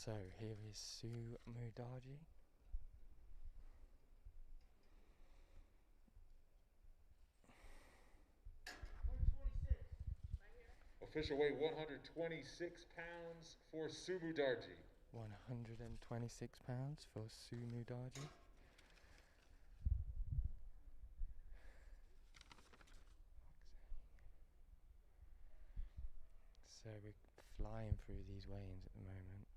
So here is Sue Mudaji. Official weight 126 pounds for Sumu Darji. 126 pounds for Sue Mudaji. So we're flying through these weigh-ins at the moment.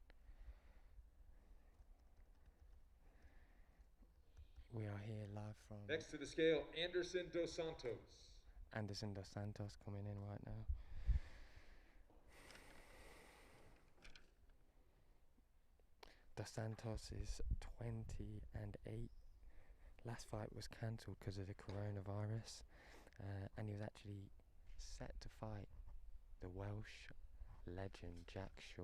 We are here live from... Next to the scale, Anderson Dos Santos. Anderson Dos Santos coming in right now. Dos Santos is 20-8. Last fight was cancelled because of the coronavirus, and he was actually set to fight the Welsh legend Jack Shaw.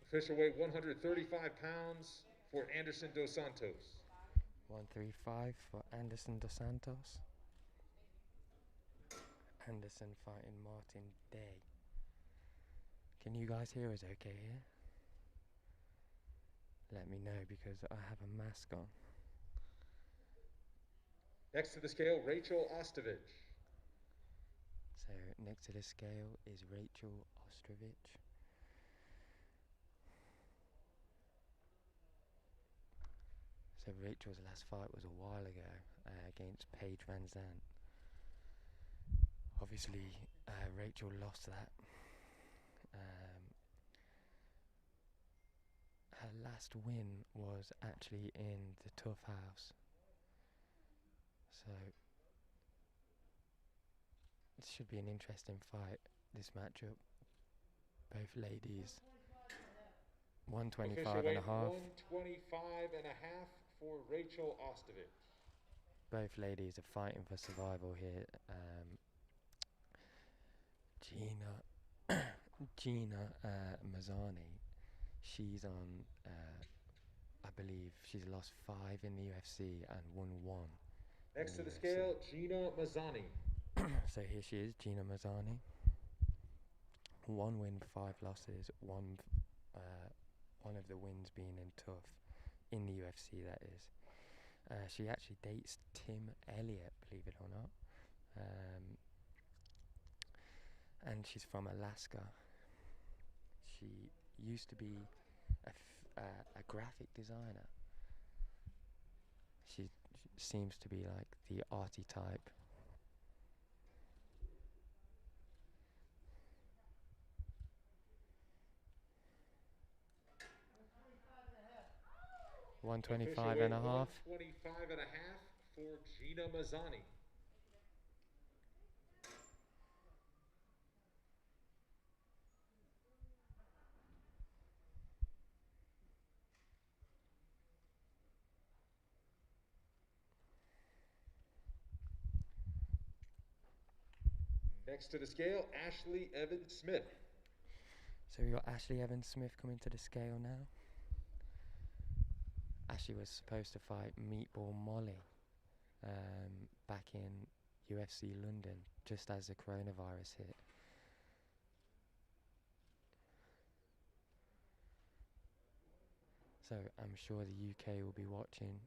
Official weight 135 pounds for Anderson Dos Santos. 135 for Anderson Dos Santos. Anderson fighting Martin Day. Can you guys hear us okay here? Let me know because I have a mask on. Next to the scale, Rachel Ostovich. So next to the scale is Rachel Ostrovich. So Rachel's last fight was a while ago against Paige Van Zandt. Obviously, Rachel lost that. Her last win was actually in the Tough House. So it should be an interesting fight, this matchup. Both ladies. 125 and a half. 125 and a half for Rachel Ostovich. Both ladies are fighting for survival here. Gina Mazzani, she's on, I believe she's lost 5 in the UFC and won 1. Next to the scale, Gina Mazzani. So here she is, Gina Mazzani. 1 win, 5 losses, one of the wins being in Tough, in the UFC that is. She actually dates Tim Elliott, believe it or not. And she's from Alaska. She used to be a graphic designer. She seems to be like the arty type. $125 and a half. 125 and a half for Gina Mazzani. Next to the scale, Ashley Evans Smith. So we got Ashley Evans Smith coming to the scale now. Ashley was supposed to fight Meatball Molly back in UFC London just as the coronavirus hit. So I'm sure the UK will be watching.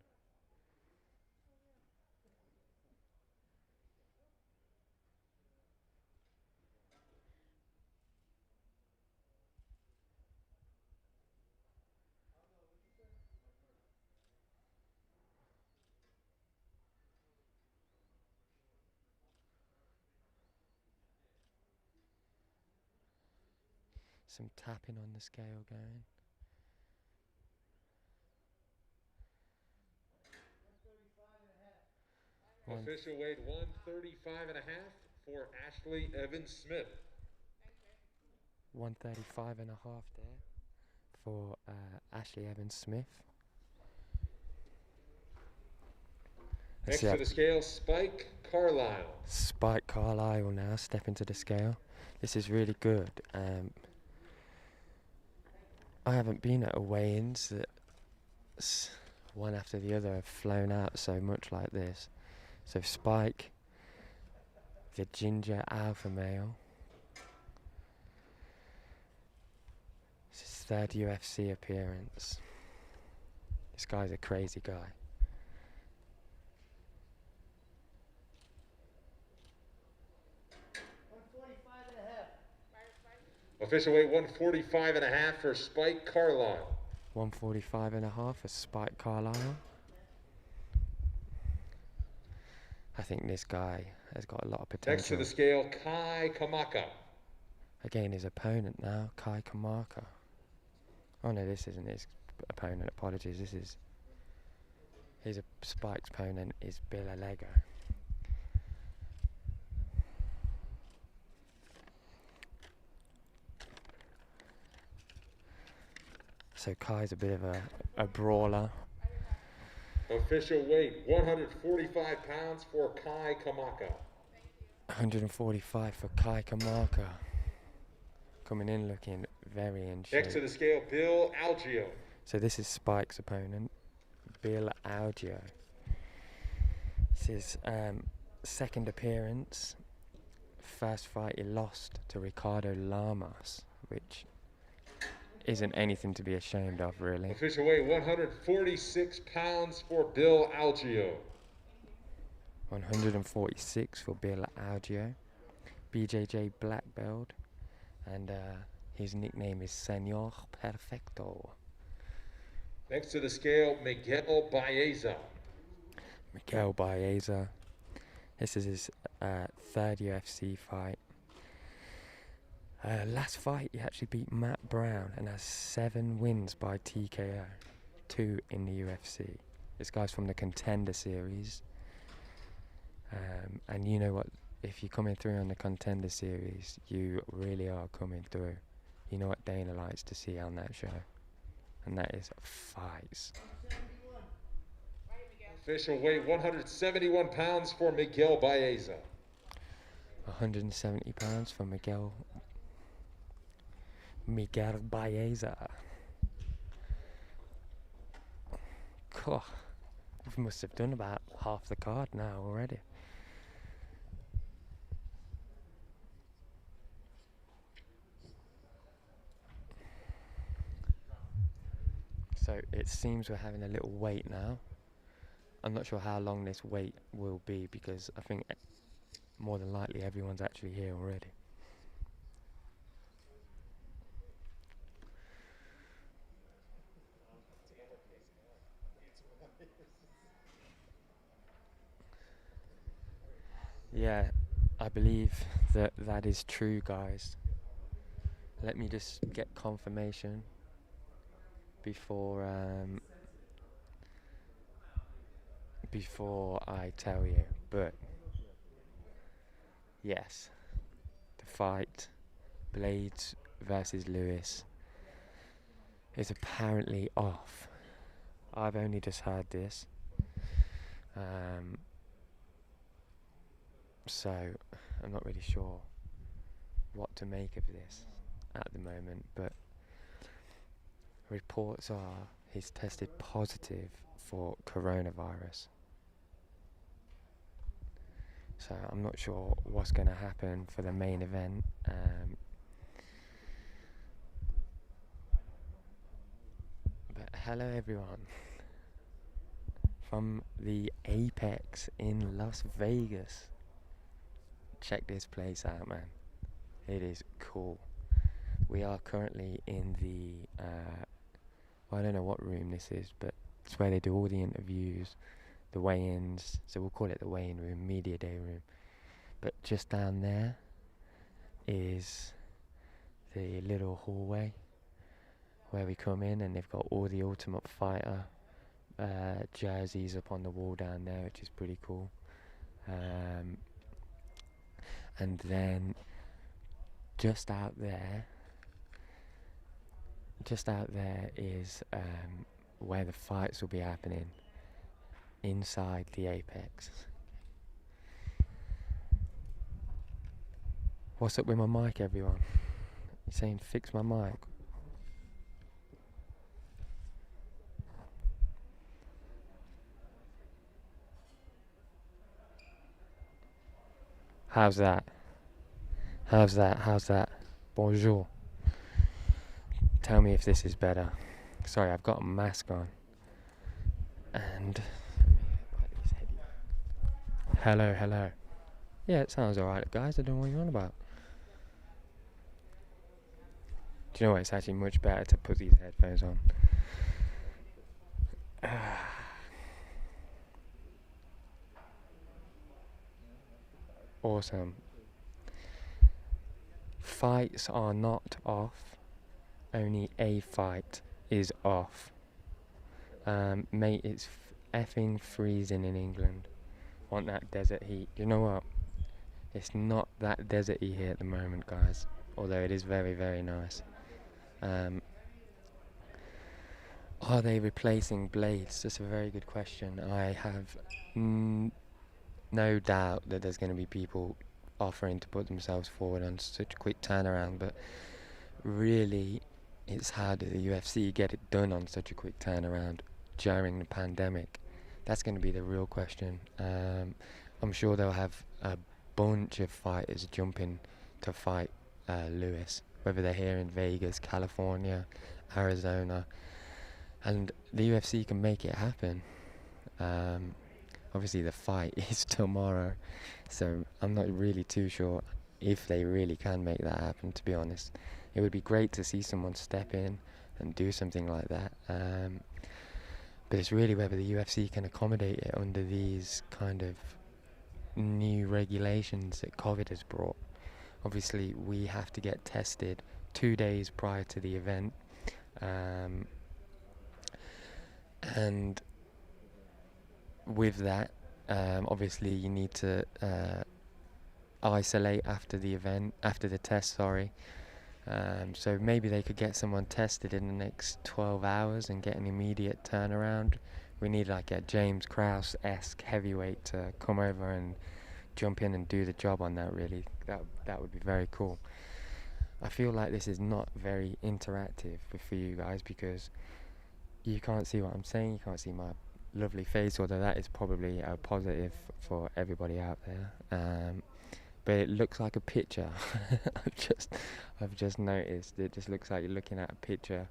Some tapping on the scale going. Official weight 135 and a half for Ashley Evans Smith. 135 and a half there for Ashley Evans Smith. Next to the scale, Spike Carlisle. Spike Carlisle now stepping to the scale. This is really good. I haven't been at a weigh-ins that one after the other have flown out so much like this. So Spike, the ginger alpha male. It's his third UFC appearance. This guy's a crazy guy. Official weight 145.5 for Spike Carlisle. 145.5 for Spike Carlisle. I think this guy has got a lot of potential. Next to the scale, Kai Kamaka. Again, his opponent now, Kai Kamaka. Oh no, this isn't his opponent, apologies. This is his Spike's opponent is Bill Alego. So Kai's a bit of a brawler. Official weight 145 pounds for Kai Kamaka. 145 for Kai Kamaka. Coming in looking very in shape. Next to the scale, Bill Algeo. So this is Spike's opponent, Bill Algeo. It's his second appearance. First fight he lost to Ricardo Lamas, which isn't anything to be ashamed of, really. Official weight 146 pounds for Bill Algeo. 146 for Bill Algeo. BJJ black belt. And his nickname is Senor Perfecto. Next to the scale, Miguel Baeza. Miguel Baeza. This is his third UFC fight. Last fight, he actually beat Matt Brown and has 7 wins by TKO. 2 in the UFC. This guy's from the Contender Series. And you know what? If you're coming through on the Contender Series, you really are coming through. You know what Dana likes to see on that show. And that is fights. Official weight 171 pounds for Miguel Baeza. 170 pounds for Miguel Baeza. Cool. We must have done about half the card now already. So it seems we're having a little wait now. I'm not sure how long this wait will be because I think more than likely everyone's actually here already. Yeah, I believe that is true, guys. Let me just get confirmation before I tell you, but yes, the fight Blades versus Lewis is apparently off. I've only just heard this, so I'm not really sure what to make of this at the moment, but reports are he's tested positive for coronavirus. So I'm not sure what's going to happen for the main event. But hello everyone from the Apex in Las Vegas. Check this place out, man. It is cool. We are currently in the I don't know what room this is, but it's where they do all the interviews, the weigh-ins, so we'll call it the weigh-in room, media day room. But just down there is the little hallway where we come in, and they've got all the Ultimate Fighter jerseys up on the wall down there, which is pretty cool. And then just out there is where the fights will be happening. inside the apex. What's up with my mic, everyone? You saying fix my mic? How's that? How's that? Bonjour. Tell me if this is better. Sorry, I've got a mask on. And hello. Yeah, it sounds alright, guys. I don't know what you're on about. Do you know what? It's actually much better to put these headphones on. Awesome. Fights are not off. Only a fight is off. Mate, it's effing freezing in England. Want that desert heat. You know what? It's not that deserty here at the moment, guys. Although it is very, very nice. Are they replacing blades? That's a very good question. I have no doubt that there's going to be people offering to put themselves forward on such a quick turnaround, but really, it's how did the UFC get it done on such a quick turnaround during the pandemic? That's going to be the real question. I'm sure they'll have a bunch of fighters jumping to fight Lewis, whether they're here in Vegas, California, Arizona, and the UFC can make it happen. Obviously the fight is tomorrow, so I'm not really too sure if they really can make that happen, to be honest. It would be great to see someone step in and do something like that, but it's really whether the UFC can accommodate it under these kind of new regulations that COVID has brought. Obviously we have to get tested 2 days prior to the event, and with that, obviously you need to isolate after the event, after the test, sorry. So maybe they could get someone tested in the next 12 hours and get an immediate turnaround. We need like a James Krause-esque heavyweight to come over and jump in and do the job on that, really. That would be very cool. I feel like this is not very interactive for you guys because you can't see what I'm saying, you can't see my lovely face, although that is probably a positive for everybody out there. But it looks like a picture. I've just noticed it just looks like you're looking at a picture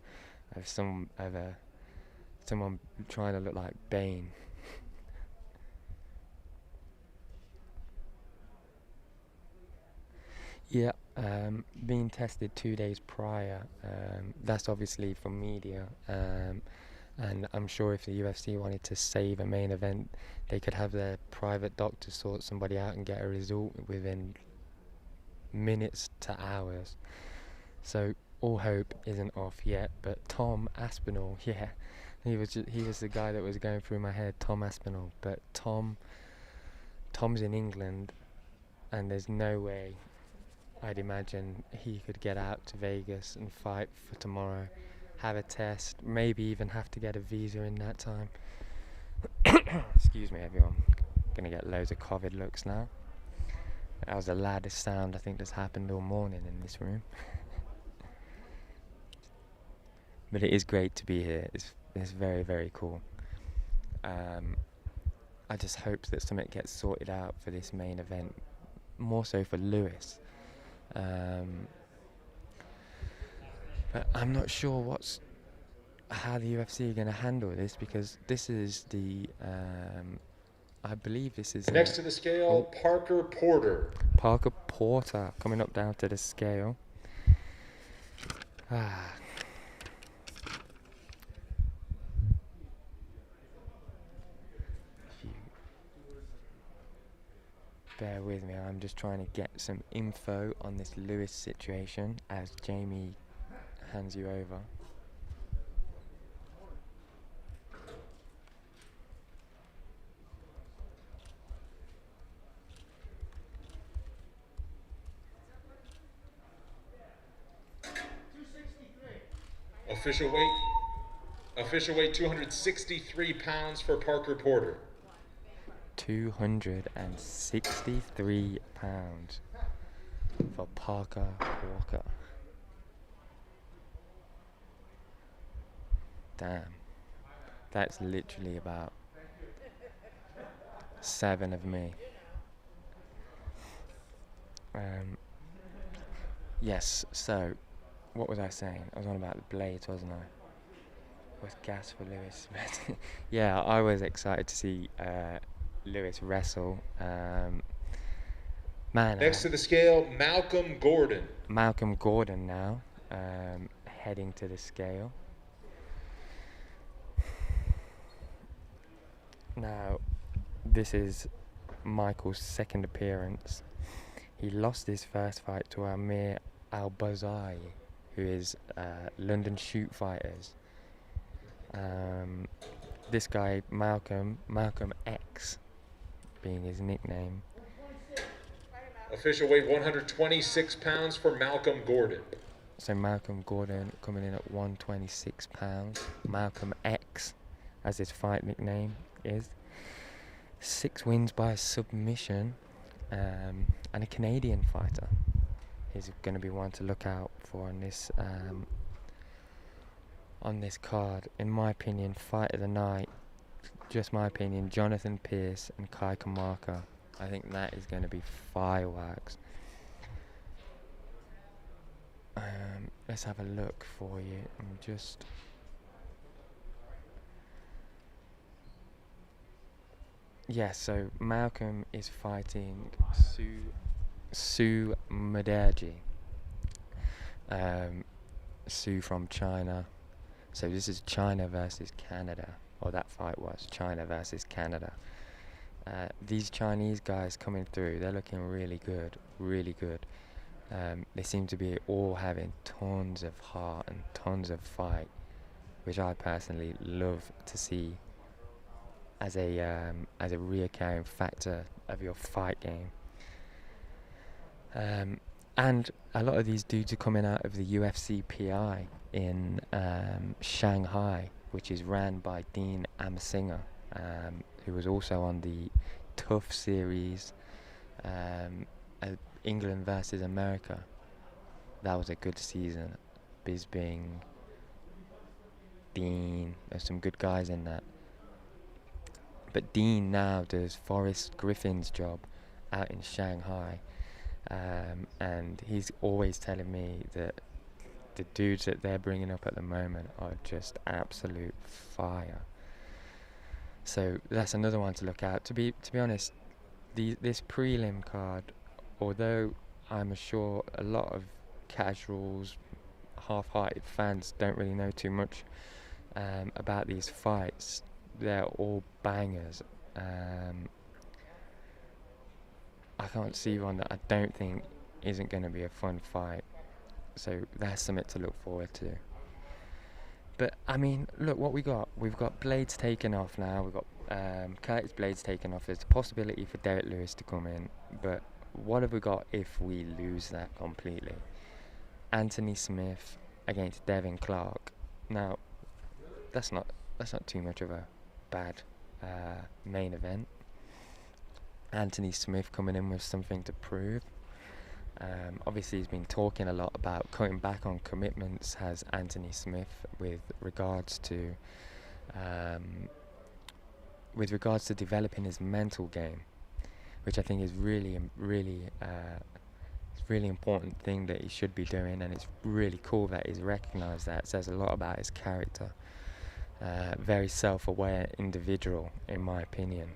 of someone trying to look like Bane. Yeah, being tested 2 days prior, that's obviously for media, and I'm sure if the UFC wanted to save a main event, they could have their private doctor sort somebody out and get a result within minutes to hours. So all hope isn't off yet, but Tom Aspinall, yeah, he was the guy that was going through my head, Tom Aspinall. But Tom's in England, and there's no way I'd imagine he could get out to Vegas and fight for tomorrow, have a test, maybe even have to get a visa in that time. Excuse me, everyone. Gonna get loads of COVID looks now. That was the loudest sound I think that's happened all morning in this room. But it is great to be here. It's very, very cool. I just hope that something gets sorted out for this main event, more so for Lewis. But I'm not sure how the UFC are going to handle this, because this is I believe this is next to the scale, Parker Porter. Parker Porter coming up down to the scale. Bear with me, I'm just trying to get some info on this Lewis situation as Jamie hands you over. Official weight 263 pounds for Parker Porter. £263 for Parker Walker. Damn. That's literally about 7 of me. Yes, so what was I saying? I was on about the blades, wasn't I? With gas for Lewis. Yeah, I was excited to see Lewis wrestle. Next to the scale, Malcolm Gordon. Malcolm Gordon now, heading to the scale. Now, this is Michael's second appearance. He lost his first fight to Amir Al-Bazai, who is London Shoot Fighters. This guy, Malcolm X, being his nickname. Official weight 126 pounds for Malcolm Gordon. So Malcolm Gordon coming in at 126 pounds. Malcolm X, as his fight nickname is. 6 wins by submission, and a Canadian fighter. He's going to be one to look out for on this card. In my opinion, fight of the night, just my opinion, Jonathan Pierce and Kai Kamaka. I think that is going to be fireworks. Let's have a look for you. So Malcolm is fighting Sue Mudaerji. Sue from China. So this is China versus Canada. Or that fight was China versus Canada. These Chinese guys coming through, they're looking really good, really good. They seem to be all having tons of heart and tons of fight, which I personally love to see as a reoccurring factor of your fight game. And a lot of these dudes are coming out of the UFC PI in Shanghai, which is ran by Dean Amsinger, who was also on the Tough series, England versus America. That was a good season. Bisbing, Dean, there's some good guys in that. But Dean now does Forrest Griffin's job out in Shanghai, and he's always telling me that the dudes that they're bringing up at the moment are just absolute fire. So that's another one to look out. To be honest, this prelim card, although I'm sure a lot of casuals, half-hearted fans don't really know too much about these fights, they're all bangers. I can't see one that I don't think isn't going to be a fun fight. So that's something to look forward to. But I mean, look what we got. We've got Blades taken off now. We've got Curtis Blades taken off. There's a possibility for Derek Lewis to come in. But what have we got if we lose that completely? Anthony Smith against Devin Clark. Now, that's not too much of a bad main event. Anthony Smith coming in with something to prove. Obviously, he's been talking a lot about cutting back on commitments, has Anthony Smith, with regards to developing his mental game, which I think is really important thing that he should be doing, and it's really cool that he's recognised that. It says a lot about his character. Very self-aware individual, in my opinion.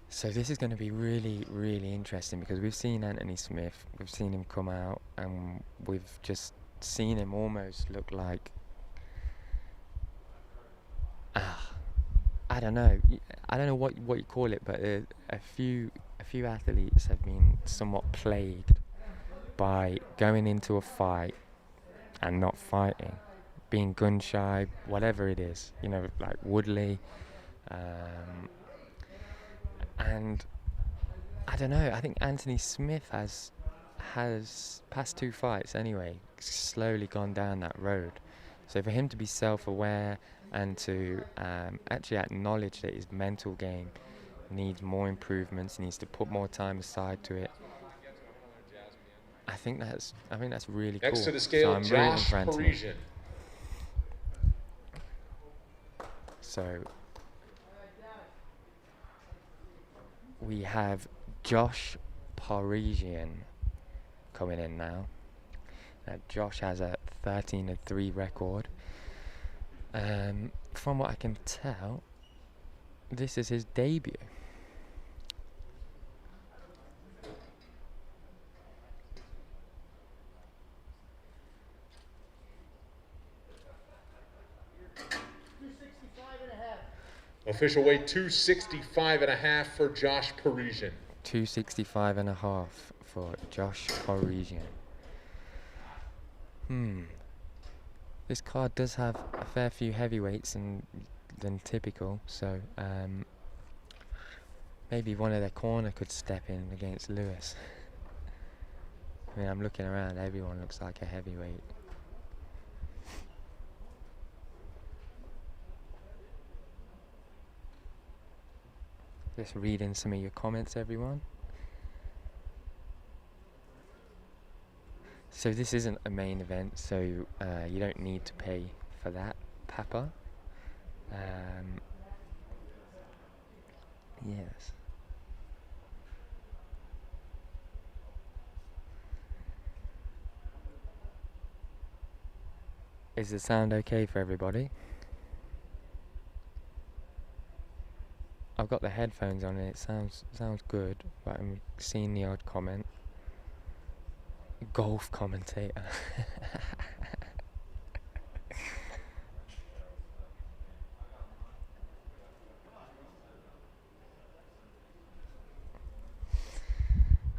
So this is going to be really, really interesting, because we've seen Anthony Smith, we've seen him come out, and we've just seen him almost look like, I don't know what you call it, but a few athletes have been somewhat plagued by going into a fight and not fighting, being gun shy, whatever it is, like Woodley. And I don't know, I think Anthony Smith has past 2 fights anyway slowly gone down that road. So for him to be self-aware and to actually acknowledge that his mental game needs more improvements, needs to put more time aside to it, I think that's really Next cool. to the So scale, I'm rooting Josh for Anthony. Parisian. So we have Josh Parisian coming in now. Josh has a 13-3 record. From what I can tell, this is his debut. Official weight 265.5 for Josh Parisian. 265.5 for Josh Parisian. This card does have a fair few heavyweights than typical, so maybe one of their corner could step in against Lewis. I mean, I'm looking around, everyone looks like a heavyweight. Just reading some of your comments, everyone. So this isn't a main event, so you don't need to pay for that, Papa. Yes. Is the sound okay for everybody? I've got the headphones on and it sounds good, but I'm seeing the odd comment. Golf commentator.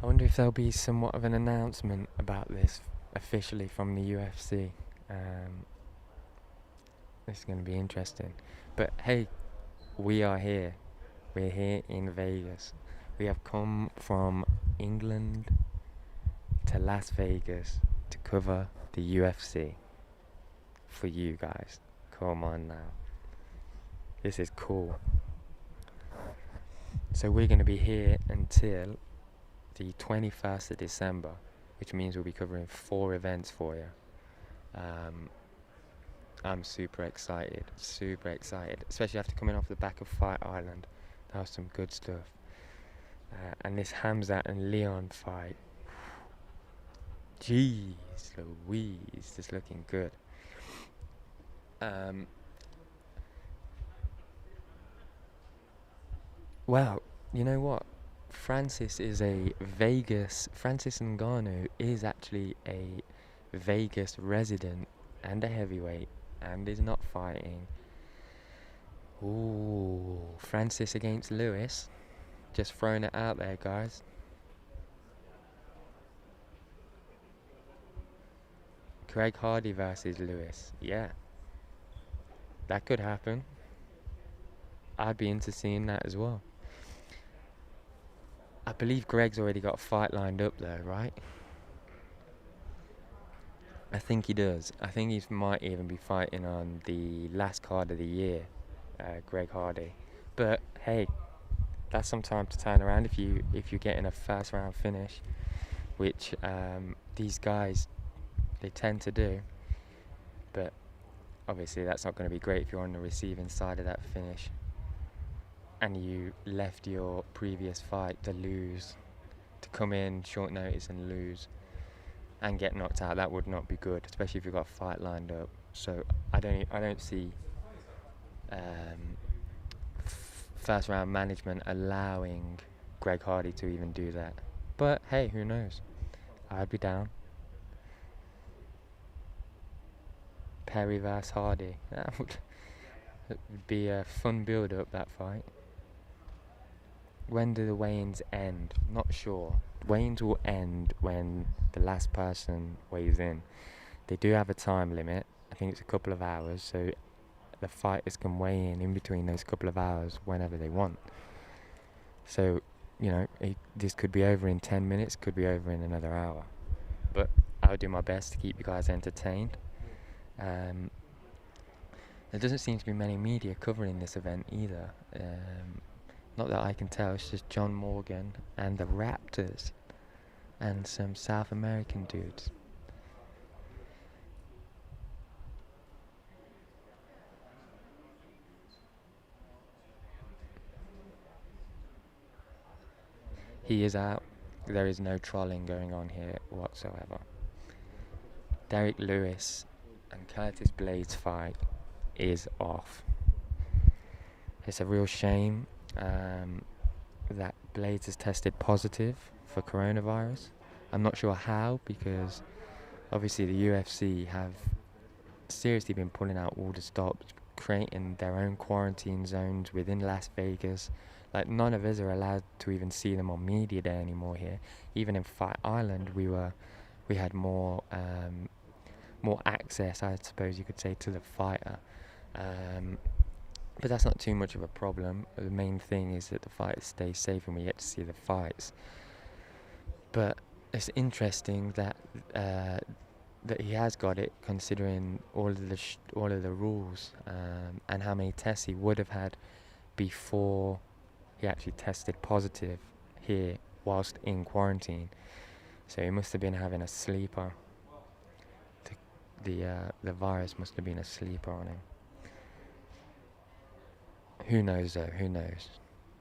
I wonder if there'll be somewhat of an announcement about this officially from the UFC. This is going to be interesting. But hey, we are here. We're here in Vegas. We have come from England to Las Vegas to cover the UFC for you guys. Come on now. This is cool. So we're going to be here until the 21st of December, which means we'll be covering 4 events for you. I'm super excited, especially after coming off the back of Fight Island. That was some good stuff. And this Hamzat and Leon fight, jeez Louise, it's looking good. Well, you know what? Francis Ngannou is actually a Vegas resident and a heavyweight and is not fighting. Ooh, Francis against Lewis. Just throwing it out there, guys. Greg Hardy versus Lewis. Yeah. That could happen. I'd be into seeing that as well. I believe Greg's already got a fight lined up there, right? I think he does. I think he might even be fighting on the last card of the year, Greg Hardy. But hey, that's some time to turn around if you're getting a first round finish, which these guys, they tend to do. But obviously that's not going to be great if you're on the receiving side of that finish and you left your previous fight to lose, to come in short notice and lose and get knocked out. That would not be good, especially if you've got a fight lined up. So I don't see first round management allowing Greg Hardy to even do that. But hey, who knows? I'd be down. Perry vs Hardy. That would be a fun build up, that fight. When do the weigh-ins end? Not sure. Weigh-ins will end when the last person weighs in. They do have a time limit. I think it's a couple of hours, so the fighters can weigh in between those couple of hours whenever they want. So, you know, this could be over in 10 minutes, could be over in another hour. But I'll do my best to keep you guys entertained. There doesn't seem to be many media covering this event either. Not that I can tell, it's just John Morgan and the Raptors and some South American dudes. He is out. There is no trolling going on here whatsoever. Derek Lewis and Curtis Blades fight is off. It's a real shame that Blades has tested positive for coronavirus. I'm not sure how, because obviously the UFC have seriously been pulling out all the stops, creating their own quarantine zones within Las Vegas. Like, none of us are allowed to even see them on media day anymore here. Even in Fight Island, we had more access, I suppose you could say, to the fighter. But that's not too much of a problem. The main thing is that the fighters stay safe and we get to see the fights. But it's interesting that that he has got it, considering all of the rules and how many tests he would have had before he actually tested positive here whilst in quarantine. So he must have been having a sleeper. The virus must have been a sleeper on him. Who knows though? Who knows?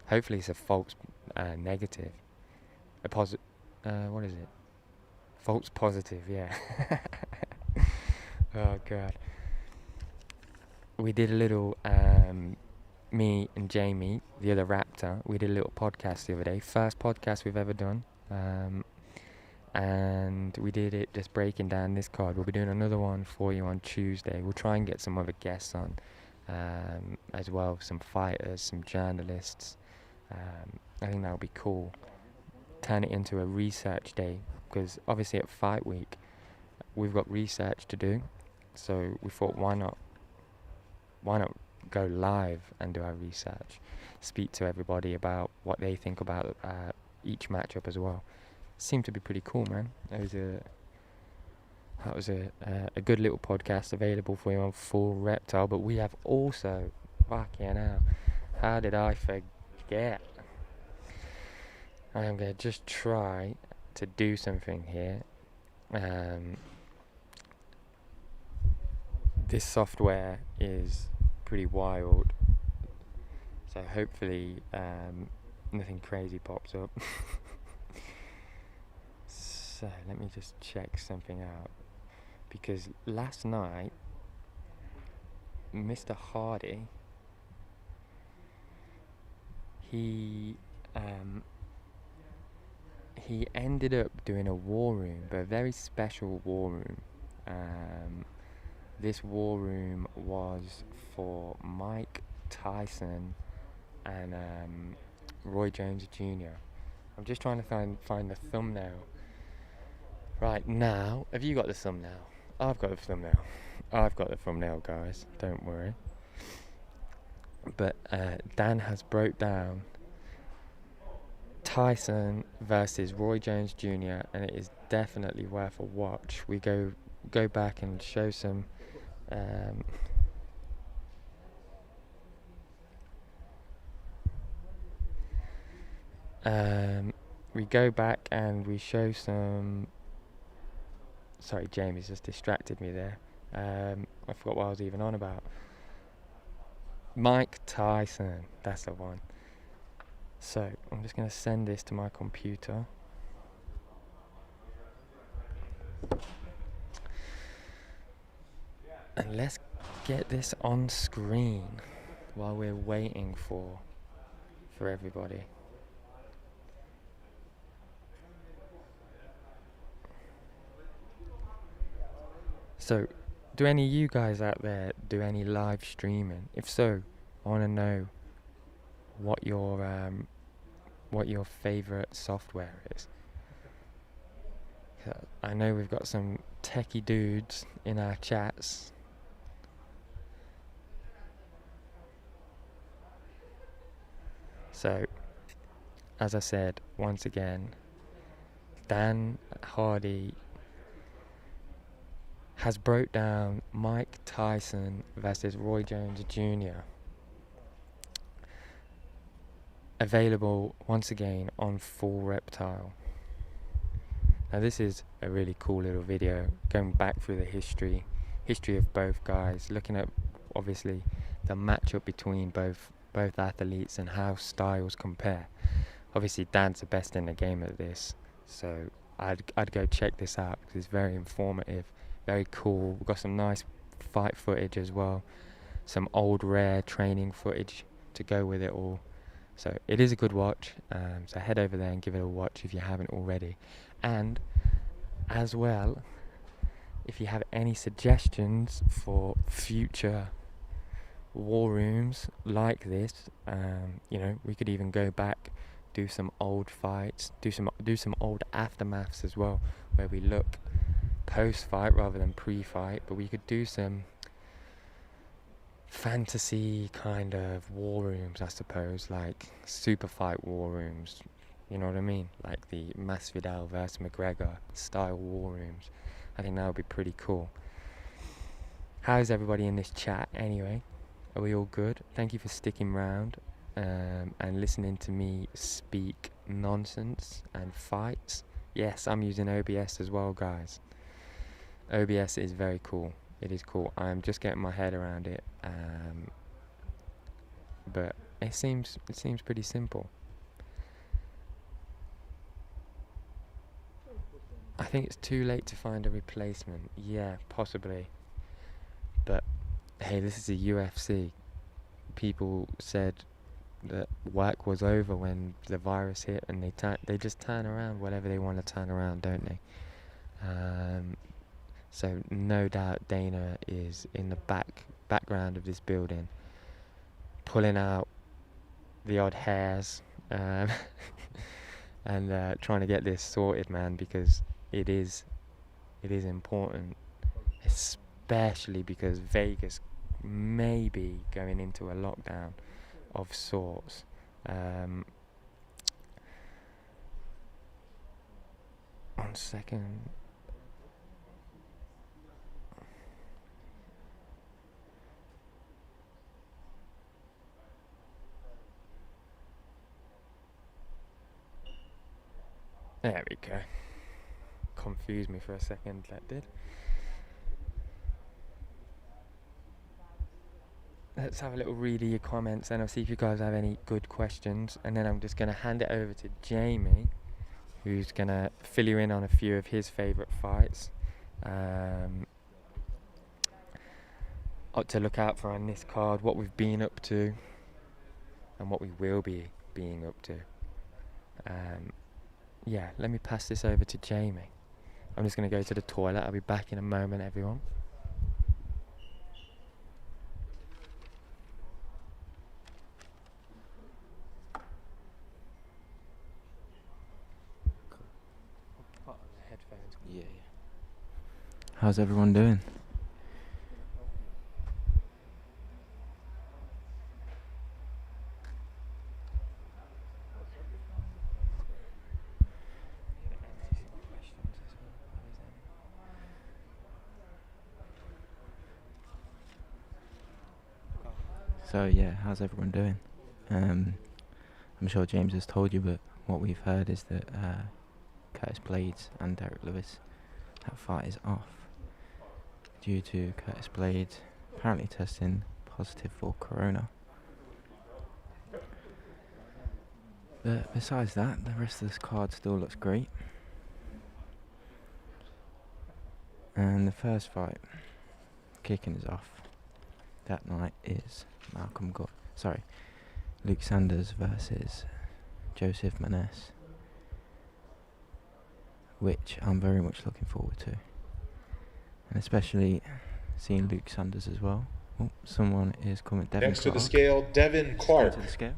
Hopefully it's a false negative. A positive. What is it? False positive. Yeah. Oh god. We did a little. Me and Jamie, the other Raptor, we did a little podcast the other day. First podcast we've ever done. And we did it just breaking down this card. We'll be doing another one for you on Tuesday. We'll try and get some other guests on as well, some fighters, some journalists. I think that'll be cool. Turn it into a research day, because obviously at Fight Week we've got research to do. So we thought, why not go live and do our research, speak to everybody about what they think about each matchup as well. Seemed to be pretty cool, man. That was a good little podcast available for you on Full Reptile. But we have also, fucking hell, how did I forget? I am going to just try to do something here. This software is pretty wild, so hopefully nothing crazy pops up. So let me just check something out, because last night Mr. Hardy, he ended up doing a war room, but a very special war room. This war room was for Mike Tyson and Roy Jones Jr. I'm just trying to find the thumbnail right now. Have you got the thumbnail? I've got the thumbnail. I've got the thumbnail, guys. Don't worry. But Dan has broke down Tyson versus Roy Jones Jr. and it is definitely worth a watch. We go back and show some we go back and we show some. Sorry, Jamie's just distracted me there. I forgot what I was even on about. Mike Tyson, that's the one. So I'm just going to send this to my computer. And let's get this on screen while we're waiting for everybody. So, do any of you guys out there do any live streaming? If so, I want to know what your favorite software is. I know we've got some techie dudes in our chats. So, as I said, once again, Dan Hardy has broke down Mike Tyson versus Roy Jones Jr. Available once again on full Reptile. Now this is a really cool little video going back through the history of both guys, looking at obviously the matchup between both athletes and how styles compare. Obviously Dan's the best in the game at this, so I'd go check this out because it's very informative, very cool. We've got some nice fight footage as well, some old rare training footage to go with it all. So it is a good watch, so head over there and give it a watch if you haven't already. And as well, if you have any suggestions for future war rooms like this, we could even go back, do some old fights, do some old aftermaths as well, where we look post-fight rather than pre-fight, but we could do some fantasy kind of war rooms, I suppose, like super fight war rooms, you know what I mean, like the Masvidal versus McGregor style war rooms. I think that would be pretty cool. How's everybody in this chat anyway? Are we all good? Thank you for sticking around and listening to me speak nonsense and fights. Yes, I'm using OBS as well, guys. OBS is very cool. It is cool. I'm just getting my head around it, but it seems pretty simple. I think it's too late to find a replacement. Yeah, possibly. But hey, this is a UFC. People said that work was over when the virus hit, and they just turn around whatever they want to turn around, don't they? So no doubt Dana is in the background of this building, pulling out the odd hairs and trying to get this sorted, man, because it is important, especially because Vegas may be going into a lockdown of sorts. 1 second. There we go. Confused me for a second, that did. Let's have a little read of your comments and I'll see if you guys have any good questions, and then I'm just going to hand it over to Jamie, who's going to fill you in on a few of his favourite fights to look out for on this card, what we've been up to and what we will be being up to. Yeah, let me pass this over to Jamie. I'm just going to go to the toilet. I'll be back in a moment, everyone. Headphones. Yeah. How's everyone doing? So yeah, how's everyone doing? I'm sure James has told you, but what we've heard is that Curtis Blades and Derek Lewis, that fight is off due to Curtis Blades apparently testing positive for corona. But besides that, the rest of this card still looks great. And the first fight, kicking is off that night, is Luke Sanders versus Joseph Maness, which I'm very much looking forward to, and especially seeing Luke Sanders as well. Oh, someone is coming. Devin Next Clark. to the scale, Devin Clark. To the scale.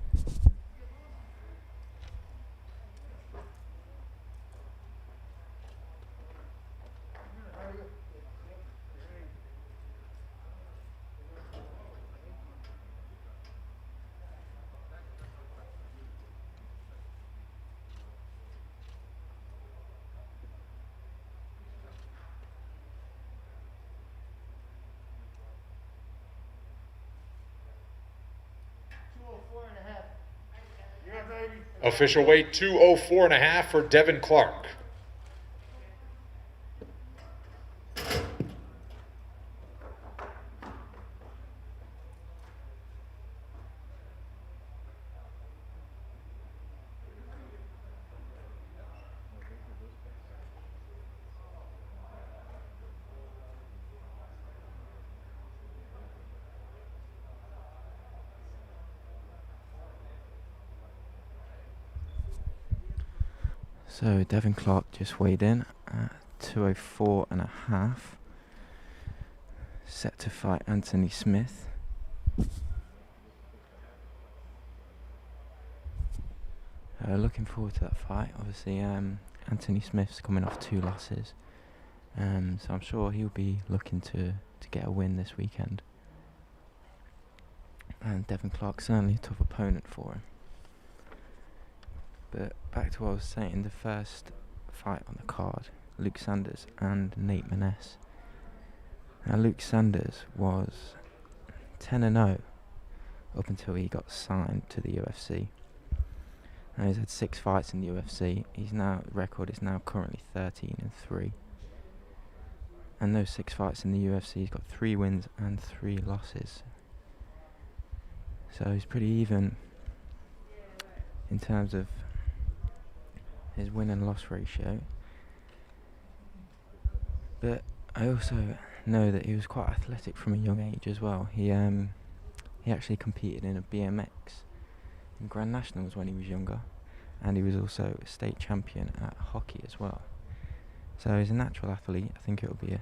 Official weight 204.5 for Devin Clark. So Devin Clark just weighed in at 204.5. Set to fight Anthony Smith. Looking forward to that fight. Obviously, Anthony Smith's coming off 2 losses, so I'm sure he'll be looking to get a win this weekend. And Devin Clark's certainly a tough opponent for him. But back to what I was saying, the first fight on the card, Luke Sanders and Nate Maness. Now Luke Sanders was 10-0 up until he got signed to the UFC. Now he's had 6 fights in the UFC. Record is now currently 13-3. And those 6 fights in the UFC, he's got 3 wins and 3 losses. So he's pretty even in terms of his win and loss ratio. But I also know that he was quite athletic from a young age as well. He actually competed in a BMX in Grand Nationals when he was younger, and he was also a state champion at hockey as well. So he's a natural athlete. I think it'll be a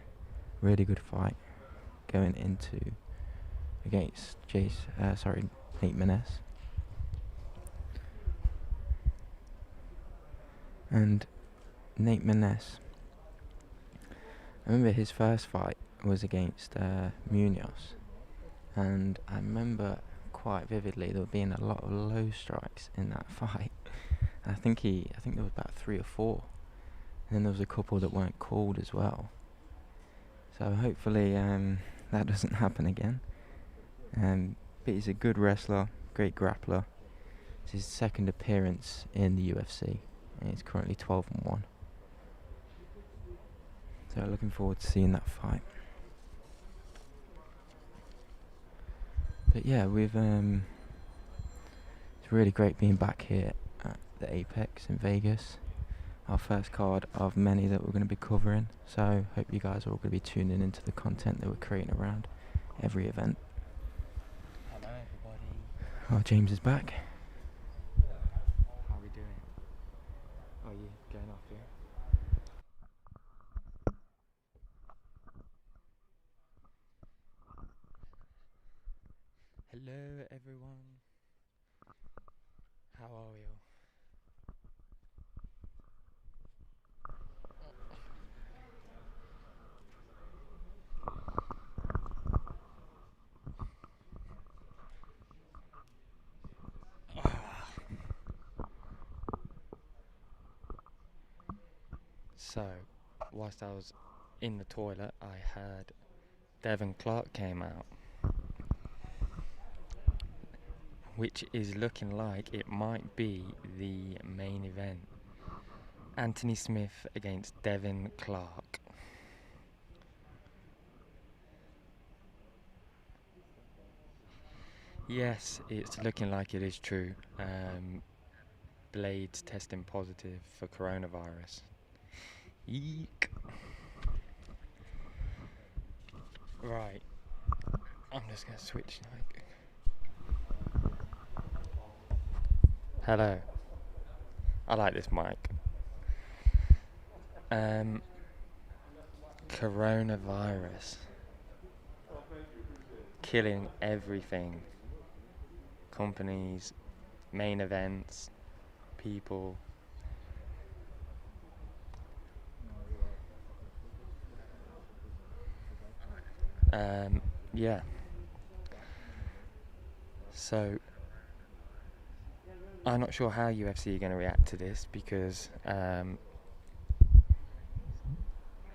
really good fight going into against Nate Maness. And Nate Maness, I remember his first fight was against Munoz, and I remember quite vividly there being a lot of low strikes in that fight. I think there was about 3 or 4, and then there was a couple that weren't called as well. So hopefully that doesn't happen again. But he's a good wrestler, great grappler. It's his second appearance in the UFC, and he's currently 12-1. So looking forward to seeing that fight. But yeah, it's really great being back here at the Apex in Vegas. Our first card of many that we're going to be covering. So hope you guys are all going to be tuning into the content that we're creating around every event. Hello everybody. Oh, James is back. How are we doing? Are you going off here? Hello everyone. How are we all? So, whilst I was in the toilet, I heard Devin Clark came out, which is looking like it might be the main event. Anthony Smith against Devin Clark. Yes, it's looking like it is true. Blades testing positive for coronavirus. Eek. Right. I'm just going to switch mic. Hello. I like this mic. Coronavirus. Killing everything. Companies, main events, people. Yeah. So, I'm not sure how UFC are going to react to this because I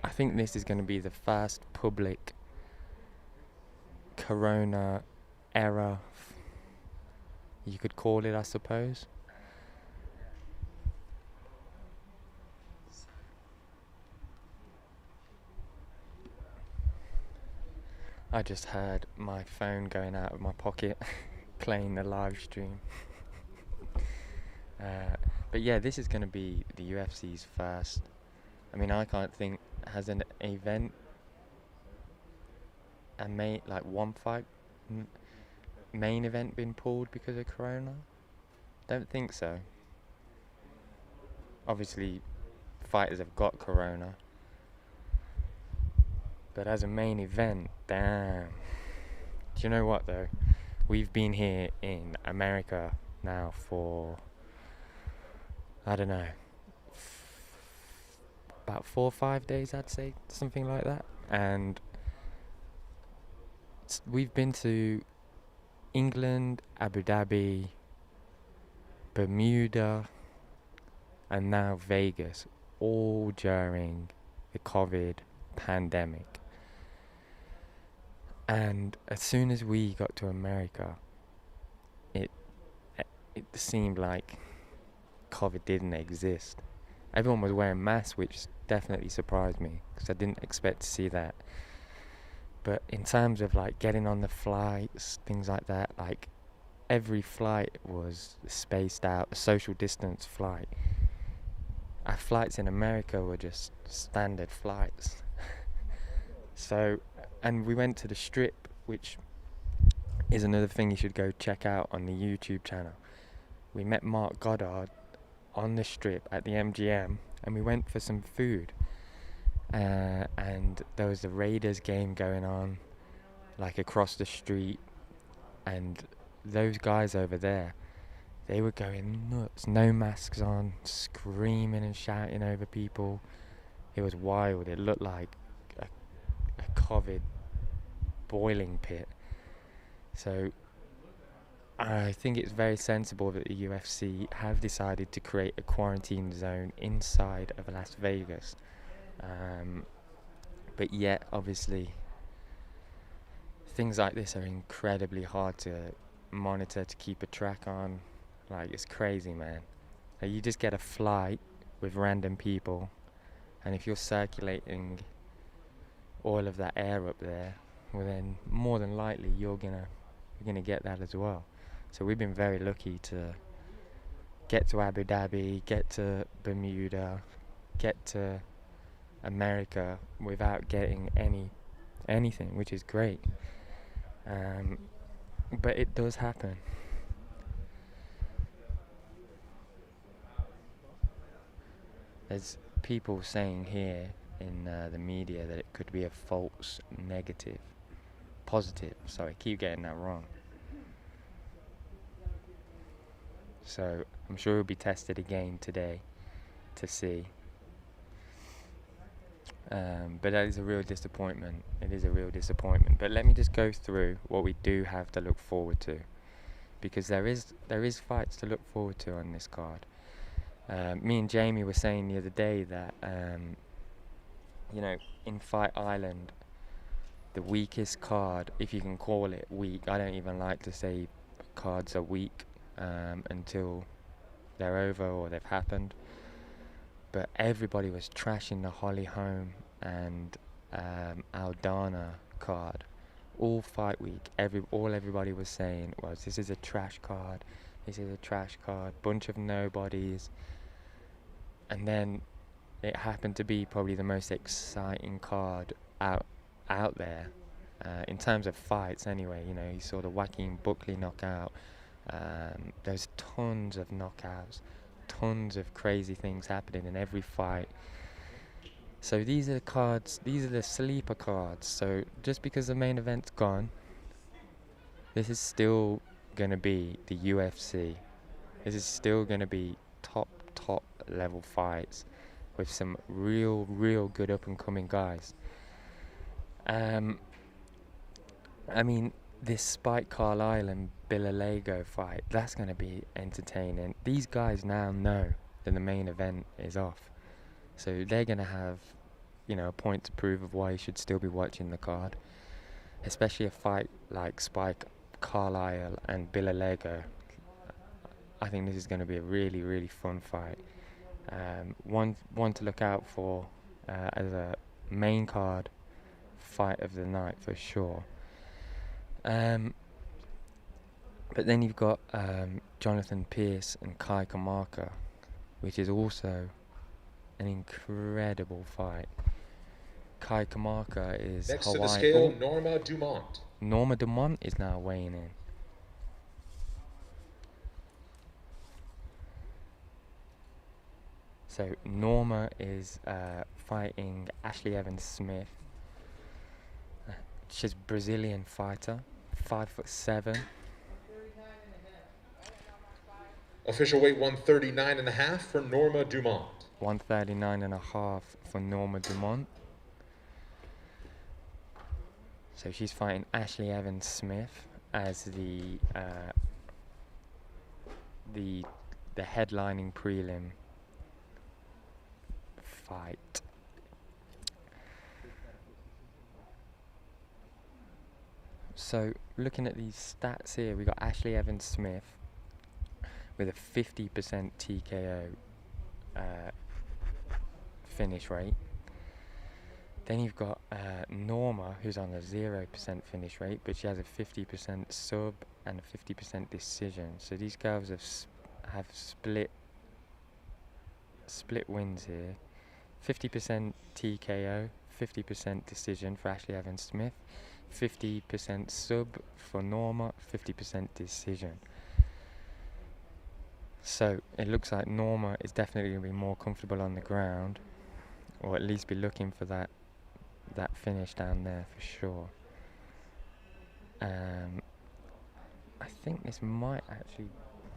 think this is going to be the first public corona era, you could call it, I suppose. I just heard my phone going out of my pocket, playing the live stream. But yeah, this is going to be the UFC's first. I mean, I can't think, has an event, like one fight, main event been pulled because of Corona? Don't think so. Obviously, fighters have got Corona. But as a main event, damn. Do you know what though? We've been here in America now for, I don't know, about 4 or 5 days, I'd say, something like that. And we've been to England, Abu Dhabi, Bermuda, and now Vegas, all during the COVID pandemic. And as soon as we got to America, it seemed like COVID didn't exist. Everyone was wearing masks, which definitely surprised me because I didn't expect to see that. But in terms of like getting on the flights, things like that, like every flight was spaced out, a social distance flight. Our flights in America were just standard flights. So, and we went to the Strip, which is another thing you should go check out on the YouTube channel. We met Mark Goddard on the Strip at the MGM, and we went for some food. And there was the Raiders game going on, like across the street, and those guys over there, they were going nuts, no masks on, screaming and shouting over people. It was wild. It looked like a COVID boiling pit. So I think it's very sensible that the UFC have decided to create a quarantine zone inside of Las Vegas. But yet, obviously, things like this are incredibly hard to monitor, to keep a track on. Like, it's crazy, man. Like, you just get a flight with random people, and if you're circulating all of that air up there, well then more than likely you're gonna get that as well. So we've been very lucky to get to Abu Dhabi, get to Bermuda, get to America without getting anything, which is great. But it does happen. There's people saying here in the media that it could be a false positive. Sorry, I keep getting that wrong. So I'm sure it'll be tested again today to see. But that is a real disappointment. It is a real disappointment. But let me just go through what we do have to look forward to, because there is fights to look forward to on this card. Me and Jamie were saying the other day that in Fight Island, the weakest card, if you can call it weak, I don't even like to say cards are weak until they're over or they've happened, but everybody was trashing the Holly Holm and Aldana card all fight week. Everybody was saying was, this is a trash card, bunch of nobodies. And then it happened to be probably the most exciting card out there in terms of fights anyway. You saw the Joaquin Buckley knockout. There's tons of knockouts, tons of crazy things happening in every fight. So these are the sleeper cards. So just because the main event's gone, this is still going to be the UFC. This is still going to be top level fights with some real good up and coming guys. I mean, this Spike Carlisle and Billalego fight, that's going to be entertaining. These guys now know that the main event is off, so they're going to have a point to prove of why you should still be watching the card, especially a fight like Spike Carlisle and Billalego. I think this is going to be a really fun fight. One to look out for as a main card fight of the night for sure. But then you've got Jonathan Pierce and Kai Kamaka, which is also an incredible fight. Kai Kamaka is Next Hawaii. to the scale, Norma Dumont. Norma Dumont is now weighing in. So Norma is fighting Ashley Evans-Smith. She's a Brazilian fighter, 5'7". Official weight 139.5 for Norma Dumont. 139.5 for Norma Dumont. So she's fighting Ashley Evans-Smith as the headlining prelim fight. So looking at these stats here, we got Ashley Evans-Smith with a 50% TKO finish rate. Then you've got Norma, who's on a 0% finish rate, but she has a 50% sub and a 50% decision. So these girls have split wins here. 50% TKO, 50% decision for Ashley Evans-Smith, 50% sub for Norma, 50% decision. So it looks like Norma is definitely going to be more comfortable on the ground, or at least be looking for that finish down there for sure. I think this might actually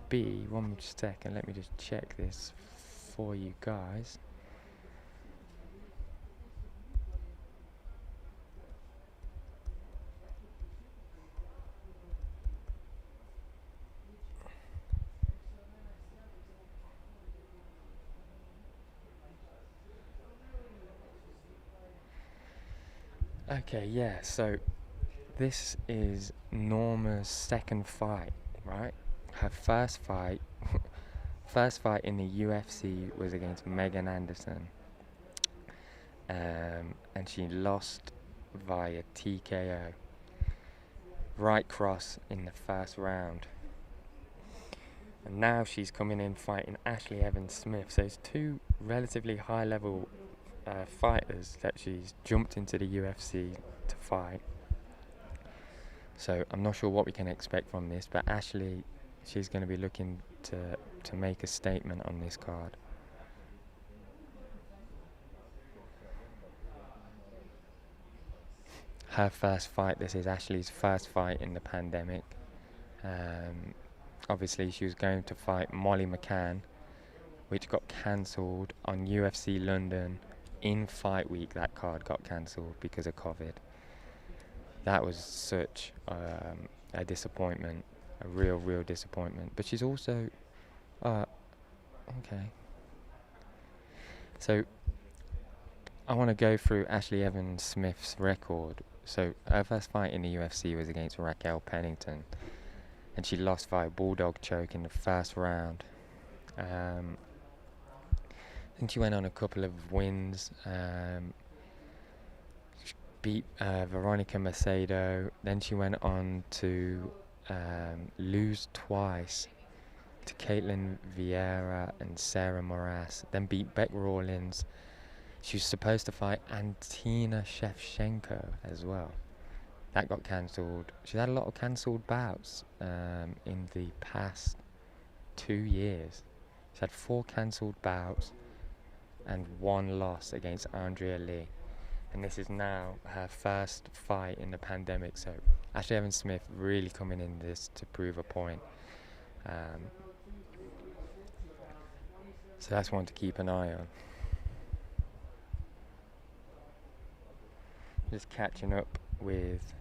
be, one second, let me just check this for you guys. Okay, yeah, so this is Norma's second fight, right? Her first fight in the UFC was against Megan Anderson, and she lost via TKO, right cross in the first round. And now she's coming in fighting Ashley Evans-Smith, so it's two relatively high-level fighters that she's jumped into the UFC to fight. So I'm not sure what we can expect from this, but Ashley, she's going to be looking to make a statement on this card. Her first fight, this is Ashley's first fight in the pandemic. Obviously she was going to fight Molly McCann, which got cancelled on UFC London. In fight week, that card got cancelled because of COVID. That was such a disappointment, a real disappointment. But she's also, okay. So I want to go through Ashley Evans-Smith's record. So her first fight in the UFC was against Raquel Pennington, and she lost via bulldog choke in the first round. I think she went on a couple of wins. She beat Veronica Macedo. Then she went on to lose twice to Caitlin Vieira and Sarah Moras. Then beat Beck Rawlins. She was supposed to fight Antina Shevchenko as well. That got cancelled. She's had a lot of cancelled bouts in the past 2 years. She's had 4 cancelled bouts and 1 loss against Andrea Lee. And this is now her first fight in the pandemic. So Ashley Evans-Smith really coming in this to prove a point. So that's one to keep an eye on. Just catching up with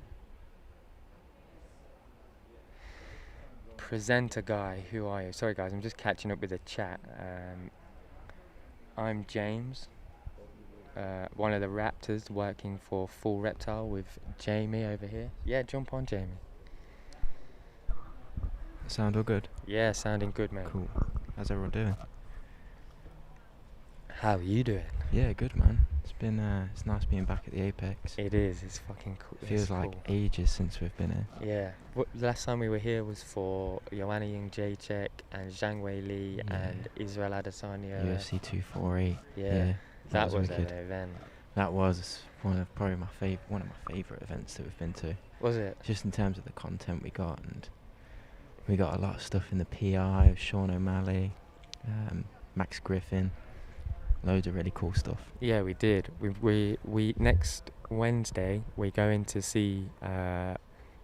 presenter guy. Who are you? Sorry guys, I'm just catching up with the chat. I'm James, one of the Raptors working for Full Reptile with Jamie over here. Yeah, jump on, Jamie. Sound all good? Yeah, sounding good, mate. Cool. How's everyone doing? How are you doing? Yeah, good, man. It's nice being back at the Apex. It is. It's fucking cool. Feels it's like cool. ages since we've been here. Yeah. The last time we were here was for Joanna Ying Jacek and Zhang Wei Li and Israel Adesanya. UFC 248. Yeah. That was an wicked. event. That was one of my favourite events that we've been to. Was it? Just in terms of the content we got, and we got a lot of stuff in the PI of Sean O'Malley, Max Griffin, loads of really cool stuff. Yeah, we did. We next Wednesday we're going to see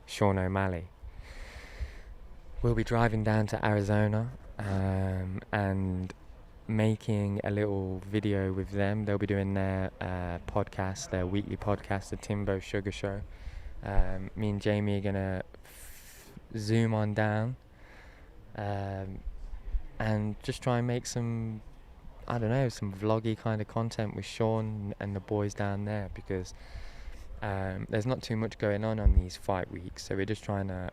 Sean O'Malley. We'll be driving down to Arizona and making a little video with them. They'll be doing their podcast, their weekly podcast, the Timbo Sugar Show. Me and Jamie are gonna zoom on down and just try and make some, I don't know, some vloggy kind of content with Sean and the boys down there, because there's not too much going on these fight weeks, so we're just trying to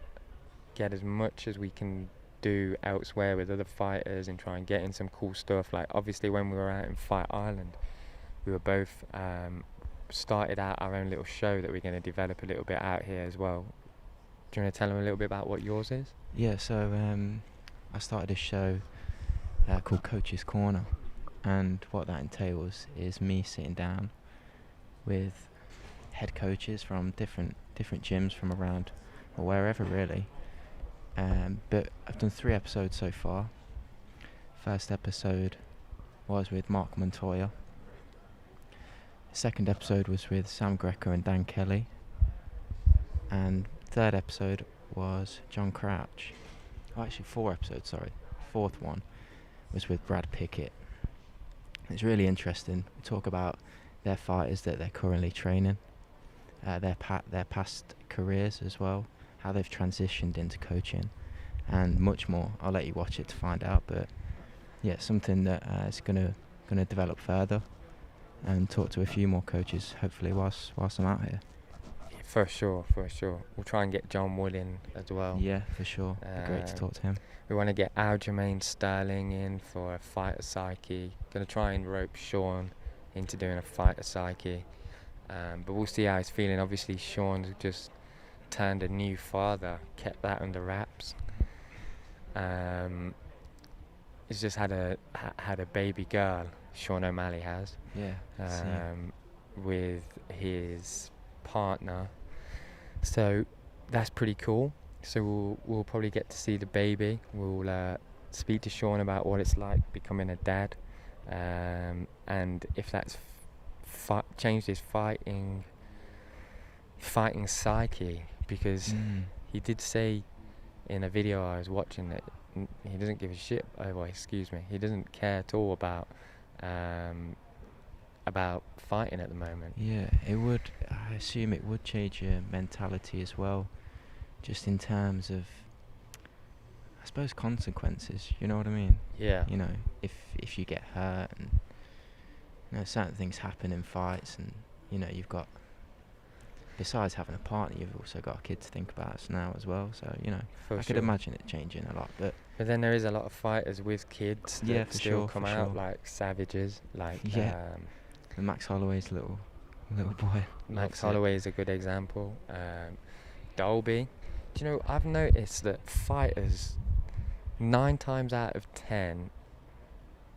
get as much as we can do elsewhere with other fighters and try and get in some cool stuff. Like, obviously when we were out in Fight Island, we were both started out our own little show that we're going to develop a little bit out here as well. Do you want to tell them a little bit about what yours is? Yeah, so I started a show called Coach's Corner, and what that entails is me sitting down with head coaches from different gyms from around, or wherever really. But I've done 3 episodes so far. First episode was with Mark Montoya. Second episode was with Sam Greco and Dan Kelly. And third episode was John Crouch. Oh, actually 4 episodes, sorry. Fourth one was with Brad Pickett. It's really interesting. We talk about their fighters that they're currently training, their past careers as well, how they've transitioned into coaching, and much more. I'll let you watch it to find out, but yeah, something that is gonna develop further, and talk to a few more coaches hopefully whilst I'm out here. For sure. We'll try and get John Wood in as well. Yeah, for sure. It'd be great to talk to him. We want to get Aljamain Sterling in for a fighter psyche. Gonna try and rope Sean into doing a fighter psyche, but we'll see how he's feeling. Obviously Sean's just turned a new father, kept that under wraps. He's just had a baby girl, Sean O'Malley has. Yeah. With his partner. So that's pretty cool. So we'll probably get to see the baby. We'll speak to Sean about what it's like becoming a dad, and if that's changed his fighting psyche, because he did say in a video I was watching that he doesn't give a shit. He doesn't care at all about fighting at the moment. Yeah, it would. I assume it would change your mentality as well, just in terms of, I suppose, consequences. You know what I mean? Yeah. You know, if you get hurt, and you know, certain things happen in fights, and you know, you've got, besides having a partner, you've also got a kid to think about now as well. So you know, I could imagine it changing a lot. But then there is a lot of fighters with kids that still come out like savages, like Max Holloway's little boy. Max Holloway is a good example. Dolby. Do you know, I've noticed that fighters, 9 times out of 10,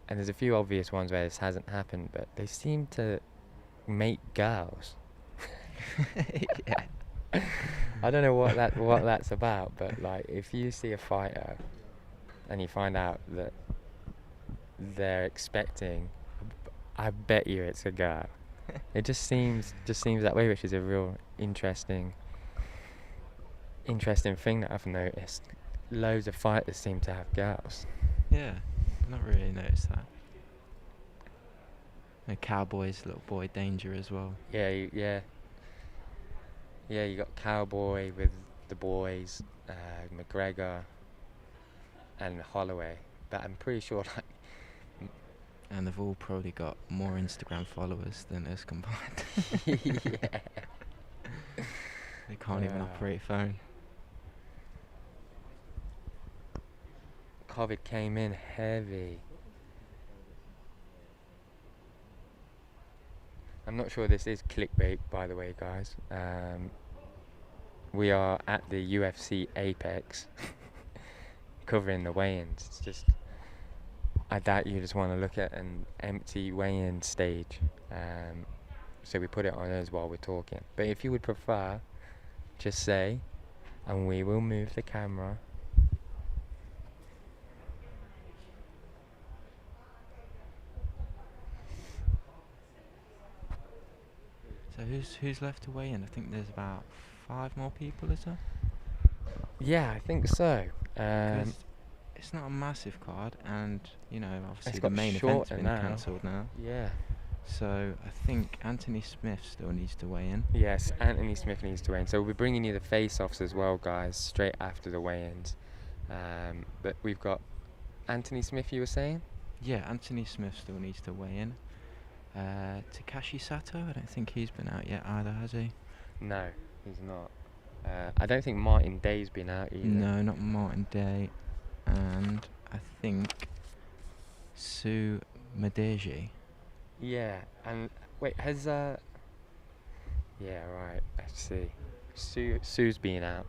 and there's a few obvious ones where this hasn't happened, but they seem to make girls. Yeah. I don't know what that's about, but like, if you see a fighter and you find out that they're expecting, I bet you it's a girl. It just seems that way, which is a real interesting thing that I've noticed. Loads of fighters seem to have girls. Yeah, I've not really noticed that. And Cowboy's little boy Danger as well. Yeah, you got Cowboy with the boys, McGregor and Holloway, but I'm pretty sure like. And they've all probably got more Instagram followers than us combined. Yeah. They can't even operate a phone. COVID came in heavy. I'm not sure this is clickbait, by the way, guys. We are at the UFC Apex covering the weigh-ins. It's just, I doubt you just want to look at an empty weigh-in stage. So we put it on us while we're talking. But if you would prefer, just say, and we will move the camera. So who's left to weigh in? I think there's about 5 more people, is there? Yeah, I think so. 'Cause it's not a massive card, and obviously the got main event's shorter been now. cancelled now. Yeah. So I think Anthony Smith still needs to weigh in. Yes, Anthony Smith needs to weigh in. So we're bringing you the face-offs as well, guys, straight after the weigh-ins. But we've got Anthony Smith, you were saying? Yeah, Anthony Smith still needs to weigh in. Takashi Sato, I don't think he's been out yet either, has he? No, he's not. I don't think Martin Day's been out either. No, not Martin Day. And I think Sue Madeji. Yeah, and wait, has yeah, right. Let's see. Sue's been out.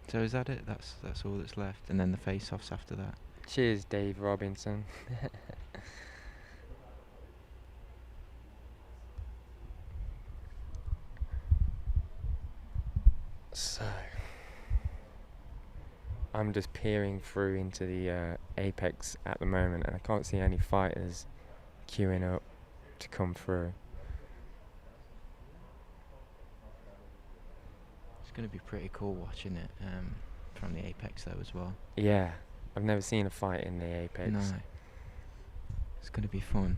So is that it? That's all that's left, and then the face-offs after that. Cheers, Dave Robinson. So, I'm just peering through into the Apex at the moment, and I can't see any fighters queuing up to come through. It's going to be pretty cool watching it from the Apex though as well. Yeah, I've never seen a fight in the Apex. No. It's going to be fun.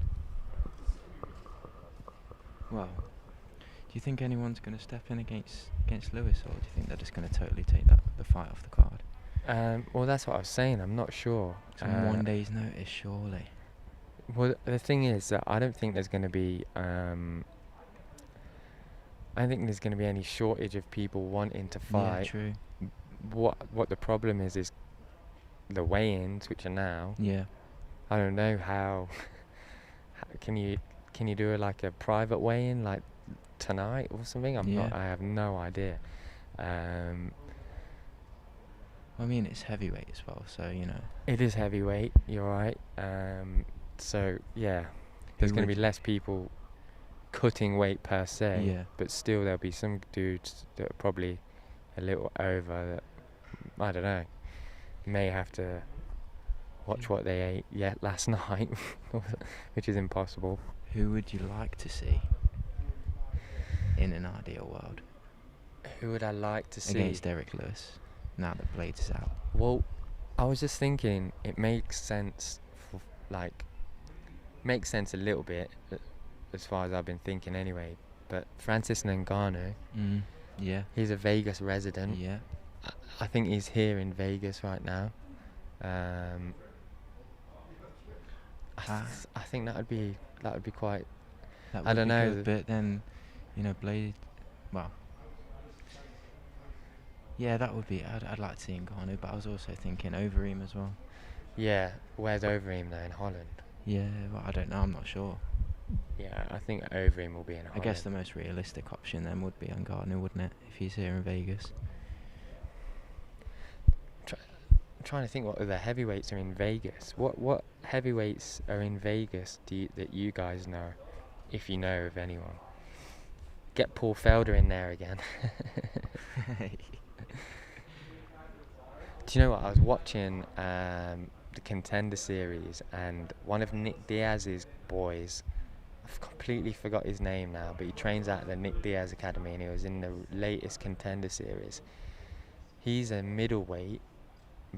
Well, do you think anyone's going to step in against Lewis, or do you think they're just going to totally take the fight off the card? Well, that's what I was saying. I'm not sure. It's on 1 day's notice, surely. Well, the thing is that I don't think there's going to be. I don't think there's going to be any shortage of people wanting to fight. Yeah, true. What the problem is the weigh-ins, which are now. Yeah. I don't know how can you do like a private weigh-in like tonight or something? I have no idea. I mean, it's heavyweight as well, so It is heavyweight. You're right. So yeah, there's going to be less people cutting weight per se. Yeah. But still, there'll be some dudes that are probably a little over. That I don't know. May have to watch what they ate last night, which is impossible. Who would you like to see in an ideal world? Who would I like to see against Derek Lewis now that Blades is out? Well, I was just thinking it makes sense, makes sense a little bit, as far as I've been thinking anyway. But Francis Ngannou, yeah, he's a Vegas resident. Yeah, I think he's here in Vegas right now. I think that would be quite. that would I don't be know. good, but then Blade. Well, yeah, that would be. I'd like to see Ngannou, but I was also thinking Overeem as well. Yeah, where's Overeem though? In Holland. Yeah, well, I don't know. I'm not sure. Yeah, I think Overeem will be in Holland. I guess the most realistic option then would be Ngannou, wouldn't it? If he's here in Vegas. I'm trying to think what other heavyweights are in Vegas. What heavyweights are in Vegas that you guys know, if you know of anyone? Get Paul Felder in there again. Do you know what? I was watching the Contender Series, and one of Nick Diaz's boys, I've completely forgot his name now, but he trains at the Nick Diaz Academy, and he was in the latest Contender Series. He's a middleweight,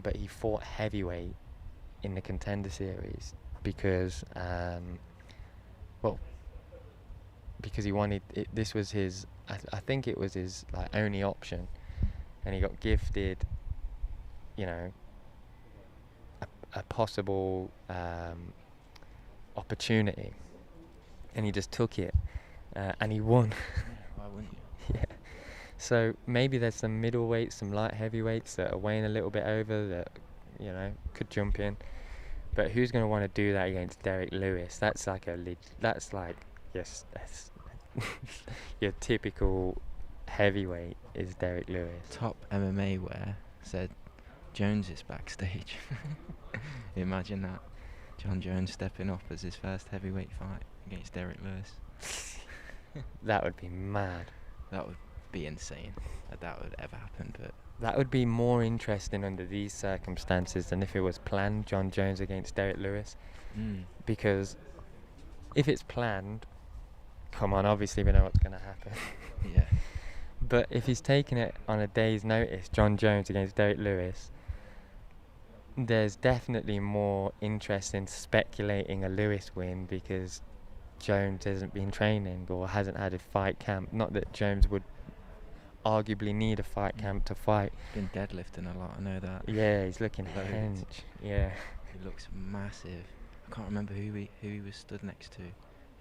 but he fought heavyweight in the Contender Series because he wanted it. This was his, I think it was his only option, and he got gifted a possible opportunity, and he just took it, and he won. Why wouldn't you? Yeah. So maybe there's some middleweights, some light heavyweights that are weighing a little bit over that, could jump in. But who's going to want to do that against Derek Lewis? That's like yes, that's your typical heavyweight is Derek Lewis. Top MMA wear said Jones is backstage. Imagine that. John Jones stepping up as his first heavyweight fight against Derek Lewis. That would be mad. That would be insane. I doubt it would ever happen, but That would be more interesting under these circumstances than if it was planned, John Jones against Derek Lewis. Because if it's planned, come on, obviously we know what's going to happen. yeah. But if he's taking it on a day's notice, John Jones against Derek Lewis, there's definitely more interest in speculating a Lewis win because Jones hasn't been training or hasn't had a fight camp. Not that Jones would arguably need a fight camp to fight. Been deadlifting a lot, I know that. Yeah, he's looking Loads. hench. Yeah. He looks massive. I can't remember who he was stood next to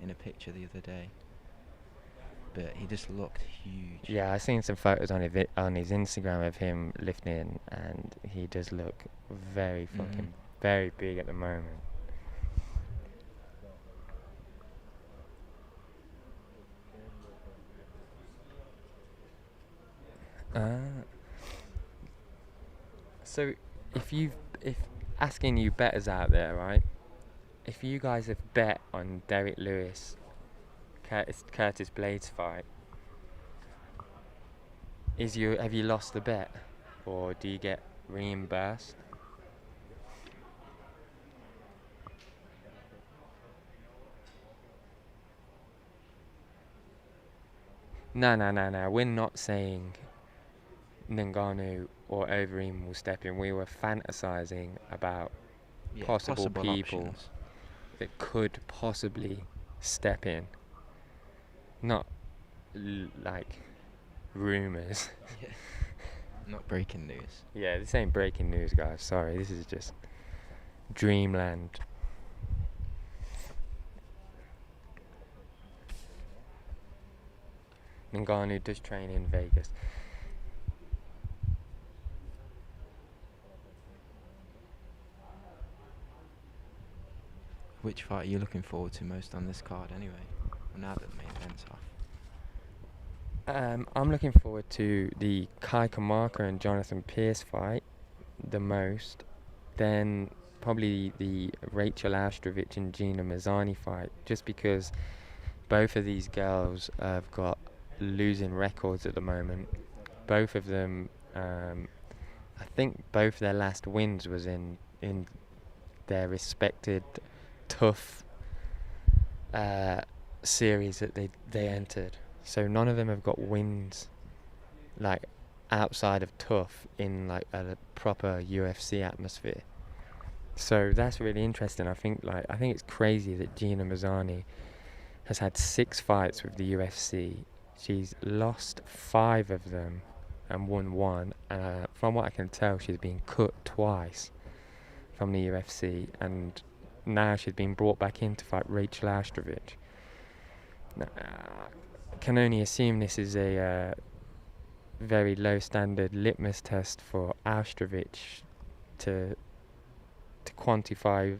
in a picture the other day, but he just looked huge. Yeah, I've seen some photos on his Instagram of him lifting, and he does look very fucking very big at the moment. So if asking you bettors out there, right? If you guys have bet on Derek Lewis, Curtis Blades fight, have you lost the bet, or do you get reimbursed? No. We're not saying Ngannou or Overeem will step in. We were fantasizing about possible people options that could possibly step in. Not like rumours. Yeah. Not breaking news. Yeah, this ain't breaking news, guys. Sorry, this is just dreamland. Ngannou does train in Vegas. Which fight are you looking forward to most on this card anyway? Well, now that the main event's off. I'm looking forward to the Kai Kamaka and Jonathan Pierce fight the most. Then probably the Rachel Astrovich and Gina Mazzani fight, just because both of these girls have got losing records at the moment. Both of them, I think both their last wins was in their respected tough series that they entered. So none of them have got wins like outside of tough in like a proper UFC atmosphere. So that's really interesting. I think it's crazy that Gina Mazzani has had 6 fights with the UFC. She's lost 5 of them and won 1. From what I can tell, she's been cut twice from the UFC, and now she's been brought back in to fight Rachel Astrovich. I can only assume this is a very low standard litmus test for Astrovich to quantify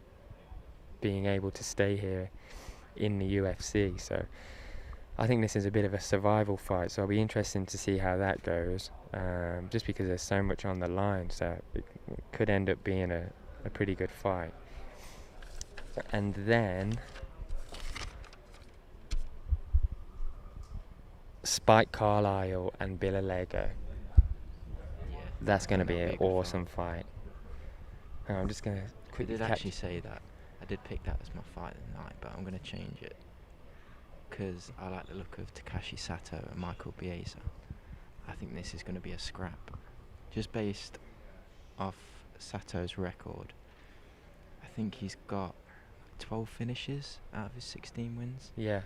being able to stay here in the UFC. So I think this is a bit of a survival fight, so it'll be interesting to see how that goes, just because there's so much on the line, so it could end up being a pretty good fight. And then Spike Carlisle and Bill Alego. Yeah. That's going to be an Big awesome fight. Hang on, I'm just going to I quickly did actually say that. I did pick that as my fight of the night, but I'm going to change it because I like the look of Takashi Sato and Michael Biesa. I think this is going to be a scrap, just based off Sato's record. I think he's got 12 finishes out of his 16 wins. Yeah.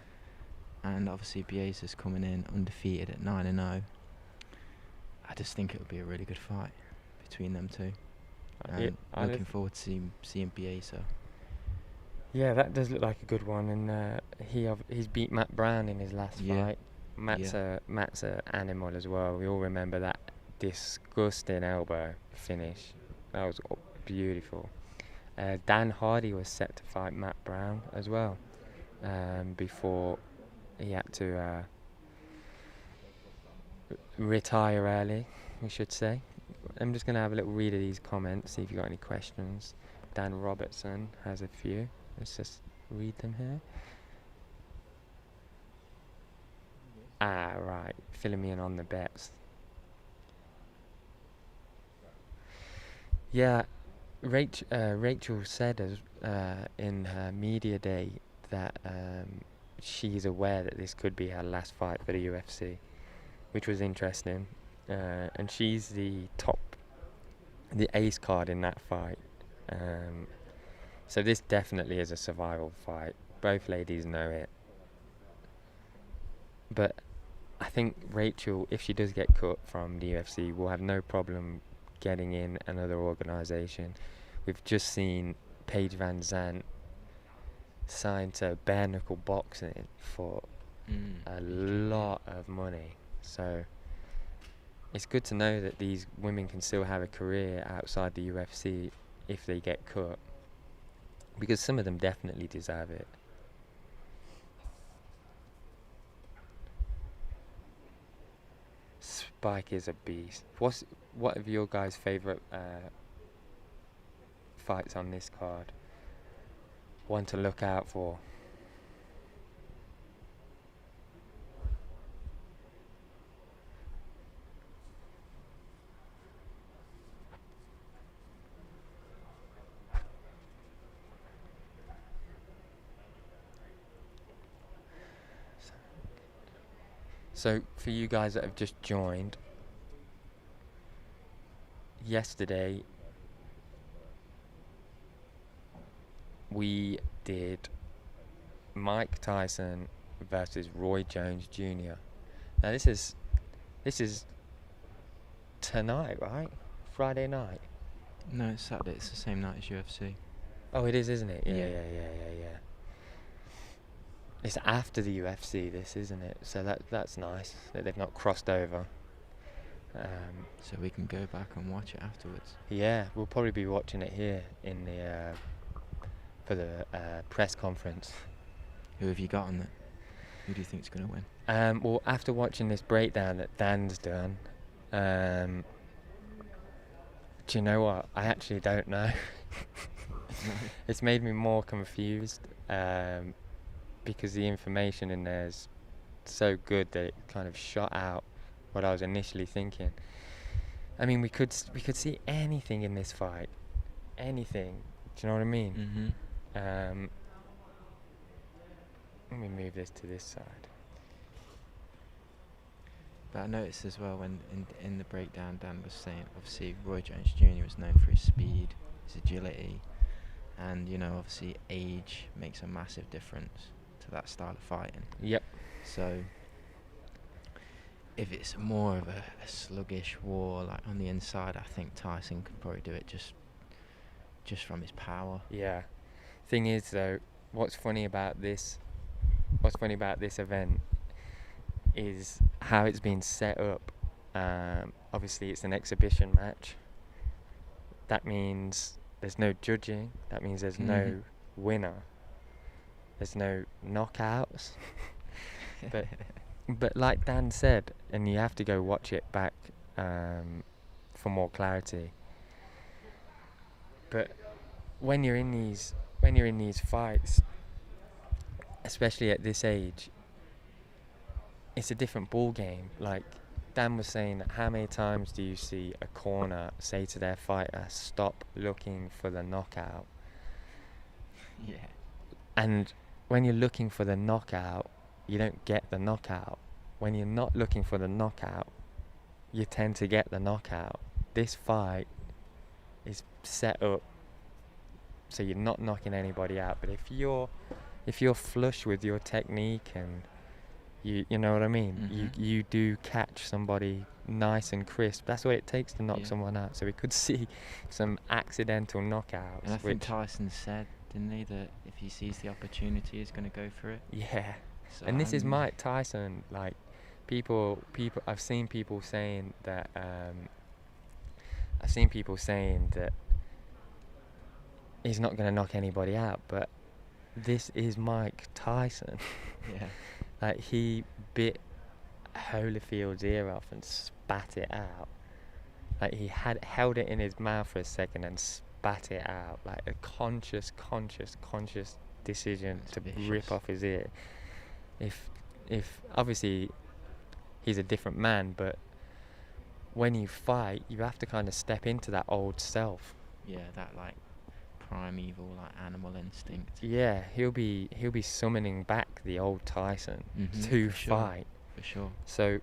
And obviously Biesa's coming in undefeated at 9-0. I just think it'll be a really good fight between them two. And looking forward to seeing Biesa. Yeah, that does look like a good one, and he's beat Matt Brown in his last fight. Matt's a animal as well. We all remember that disgusting elbow finish. That was beautiful. Dan Hardy was set to fight Matt Brown as well, before he had to retire early, we should say. I'm just going to have a little read of these comments, see if you got any questions. Dan Robertson has a few. Let's just read them here. Right. Filling me in on the bets. Yeah, Rachel said in her media day that she's aware that this could be her last fight for the UFC, which was interesting. And she's the ace card in that fight. So this definitely is a survival fight. Both ladies know it. But I think Rachel, if she does get cut from the UFC, will have no problem getting in another organisation. We've just seen Paige Van Zandt sign to bare knuckle boxing for a lot of money. So it's good to know that these women can still have a career outside the UFC if they get cut, because some of them definitely deserve it. Spike is a beast. What are your guys' favourite fights on this card? One to look out for. So for you guys that have just joined, yesterday we did Mike Tyson versus Roy Jones Jr. Now this is tonight, right? Friday night. No, it's Saturday. It's the same night as UFC. Oh, it is, isn't it? Yeah. Yeah. It's after the UFC, this, isn't it? So that's nice that they've not crossed over. So we can go back and watch it afterwards. Yeah, we'll probably be watching it here in the for the press conference. Who have you got on it? Who do you think's going to win? Well, after watching this breakdown that Dan's done, do you know what? I actually don't know. It's made me more confused. Because the information in there is so good that it kind of shot out what I was initially thinking. I mean, we could see anything in this fight, anything. Do you know what I mean? Mm-hmm. Let me move this to this side. But I noticed as well when in the breakdown Dan was saying, obviously Roy Jones Jr. was known for his speed, his agility, and obviously age makes a massive difference to that style of fighting. Yep. So if it's more of a sluggish war, like on the inside, I think Tyson could probably do it just from his power. Yeah. Thing is though, what's funny about this event is how it's been set up. Obviously it's an exhibition match. That means there's no judging. That means there's no winner. There's no knockouts. But like Dan said, and you have to go watch it back for more clarity. But when you're in these fights, especially at this age, it's a different ball game. Like Dan was saying, that how many times do you see a corner say to their fighter, "Stop looking for the knockout"? Yeah. And when you're looking for the knockout, you don't get the knockout. When you're not looking for the knockout, you tend to get the knockout. This fight is set up so you're not knocking anybody out. But if you're flush with your technique and you know what I mean, you do catch somebody nice and crisp. That's what it takes to knock someone out. So we could see some accidental knockouts. And I think Tyson said, didn't he, that if he sees the opportunity, he's going to go for it. Yeah. So And this is Mike Tyson. Like people. I've seen people saying that. he's not going to knock anybody out, but this is Mike Tyson. Yeah. Like, he bit Holyfield's ear off and spat it out. Like, he had held it in his mouth for a second and spat it out. Like, a conscious decision That's to vicious. rip off his ear. If obviously he's a different man, but when you fight, you have to kind of step into that old self. Yeah, that like primeval, like animal instinct. Yeah, he'll be summoning back the old Tyson to for sure. fight. For sure. So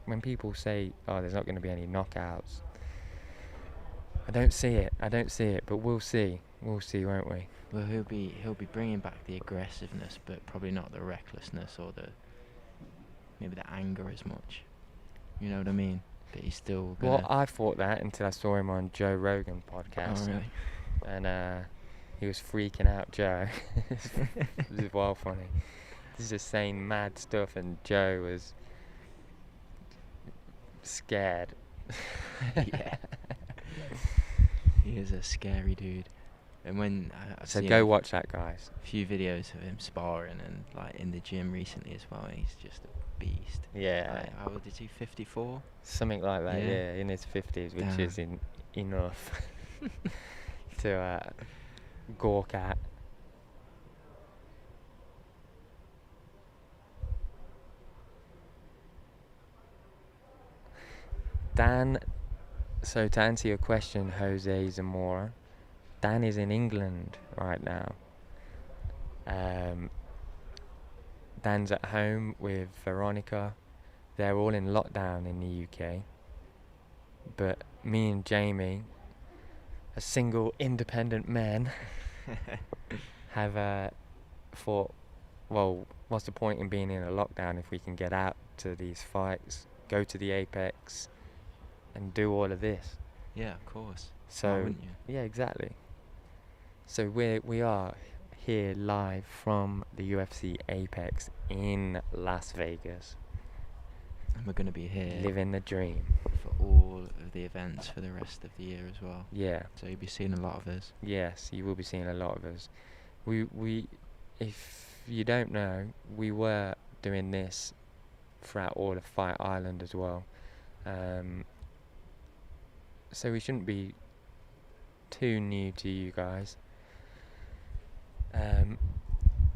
when people say, "Oh, there's not going to be any knockouts," I don't see it, but we'll see, won't we? Well, he'll be bringing back the aggressiveness, but probably not the recklessness or maybe the anger as much. You know what I mean? But he's still gonna... Well, I thought that until I saw him on Joe Rogan podcast. Oh, really? And he was freaking out, Joe. It was wild funny. He's just saying mad stuff, and Joe was scared. Yeah. He is a scary dude. And when I've So seen go watch that, guys. a few videos of him sparring and like in the gym recently as well, and he's just a beast. Yeah. Like, how old is he? 54? Something like that, Yeah. yeah, in his 50s, which Damn. is enough to gawk at. Dan, so to answer your question, Jose Zamora, Dan is in England right now. Dan's at home with Veronica. They're all in lockdown in the UK. But me and Jamie, as single independent men, have thought, well, what's the point in being in a lockdown if we can get out to these fights, go to the Apex, and do all of this? Yeah, of course. Why So wouldn't you? yeah, exactly. So we are here live from the UFC Apex in Las Vegas, And we're going to be here living the dream. for all of the events for the rest of the year as well. Yeah. So you'll be seeing a lot of us. Yes, you will be seeing a lot of us. We, if you don't know, we were doing this throughout all of Fight Island as well. So we shouldn't be too new to you guys.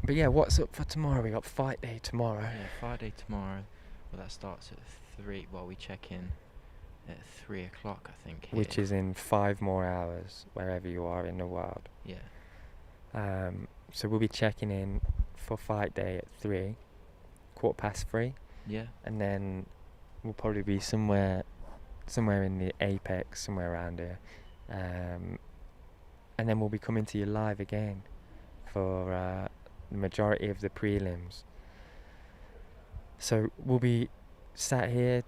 But yeah, what's up for tomorrow? We got fight day tomorrow. Yeah, Friday tomorrow. Well, that starts at 3. Well, we check in at 3 o'clock, I think. Which here. is in 5 more hours, wherever you are in the world. Yeah. So we'll be checking in for fight day at 3, 3:15, Yeah. and then we'll probably be somewhere in the Apex, somewhere around here. And then we'll be coming to you live again for the majority of the prelims. So we'll be sat here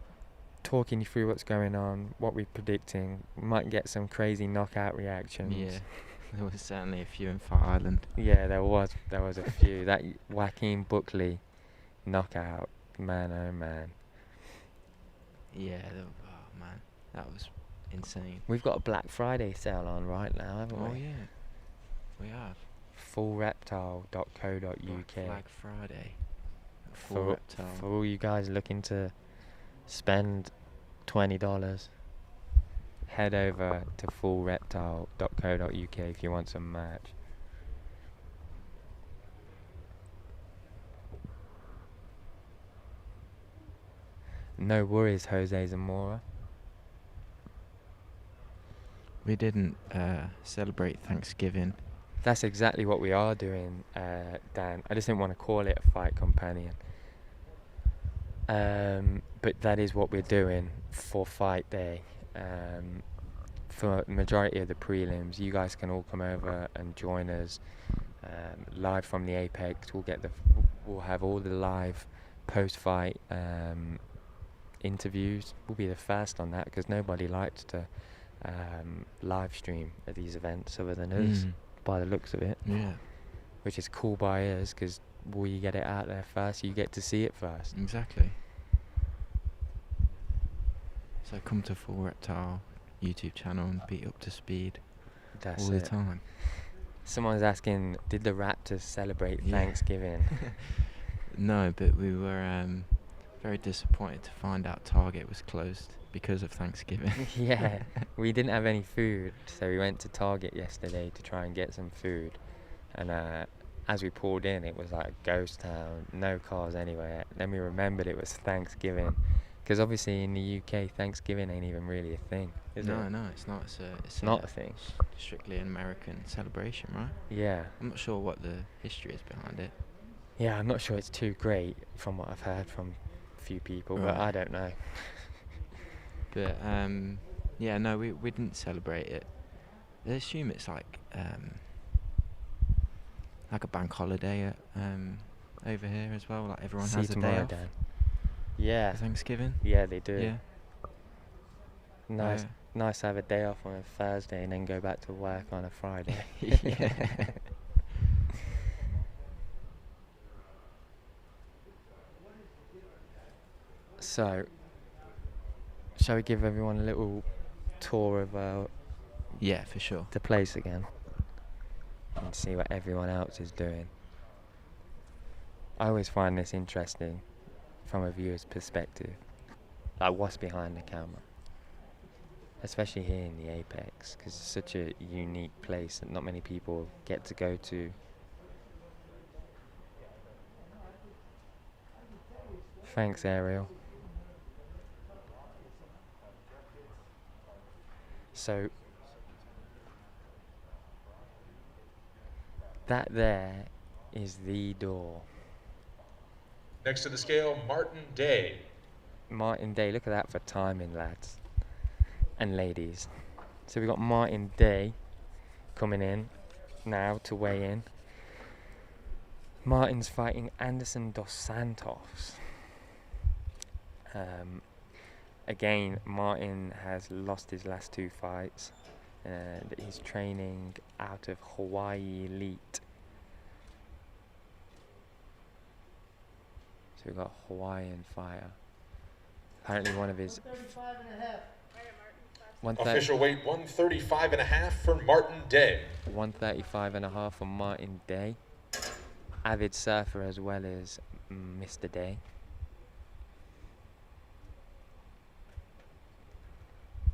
talking you through what's going on, what we're predicting. We might get some crazy knockout reactions. Yeah. There was certainly a few in Fight Island. Yeah, there was a few. That Joaquin Buckley knockout, man, oh man. Yeah. Oh, man. That was insane. We've got a Black Friday sale on right now, haven't we? Oh, yeah. We have. Fullreptile.co.uk. Black Flag Friday. Full For Reptile. all you guys looking to spend $20, head over to fullreptile.co.uk if you want some merch. No worries, Jose Zamora. We didn't celebrate Thanksgiving. That's exactly what we are doing, Dan. I just didn't want to call it a fight companion. But that is what we're doing for fight day. For the majority of the prelims, you guys can all come over and join us live from the Apex. We'll have all the live post-fight interviews. We'll be the first on that because nobody likes to live stream at these events other than us, by the looks of it. Yeah. Which is cool by us because we get it out there first. You get to see it first. Exactly. So come to Full Reptile YouTube channel and be up to speed That's all the it. time. Someone's asking, did the Raptors celebrate Yeah. Thanksgiving? No, but we were very disappointed to find out Target was closed because of Thanksgiving. Yeah, we didn't have any food, so we went to Target yesterday to try and get some food. And as we pulled in, it was like a ghost town, no cars anywhere. Then we remembered it was Thanksgiving, because obviously in the UK, Thanksgiving ain't even really a thing, is it? No, it's not. It's Not a thing. strictly an American celebration, right? Yeah. I'm not sure what the history is behind it. Yeah, I'm not sure it's too great from what I've heard from a few people, but Right. I don't know. But yeah, no, we didn't celebrate it. I assume it's like a bank holiday over here as well. Like everyone See has you a day tomorrow, off Dan. Yeah. for Thanksgiving. Yeah, they do. Yeah. Nice to have a day off on a Thursday and then go back to work on a Friday. Yeah. So, shall we give everyone a little tour of Yeah, for sure. the place again and see what everyone else is doing? I always find this interesting from a viewer's perspective, like what's behind the camera, especially here in the Apex, because it's such a unique place that not many people get to go to. Thanks, Ariel. So that there is the door. Next to the scale, Martin Day. Martin Day, look at that for timing, lads and ladies. So we got Martin Day coming in now to weigh in. Martin's fighting Anderson dos Santos. Again, Martin has lost his last 2 fights and he's training out of Hawaii Elite. So we've got a Hawaiian fighter. Apparently one of his... 130 Official weight 135 and a half for Martin Day. 135 and a half for Martin Day. Avid surfer as well as Mr. Day.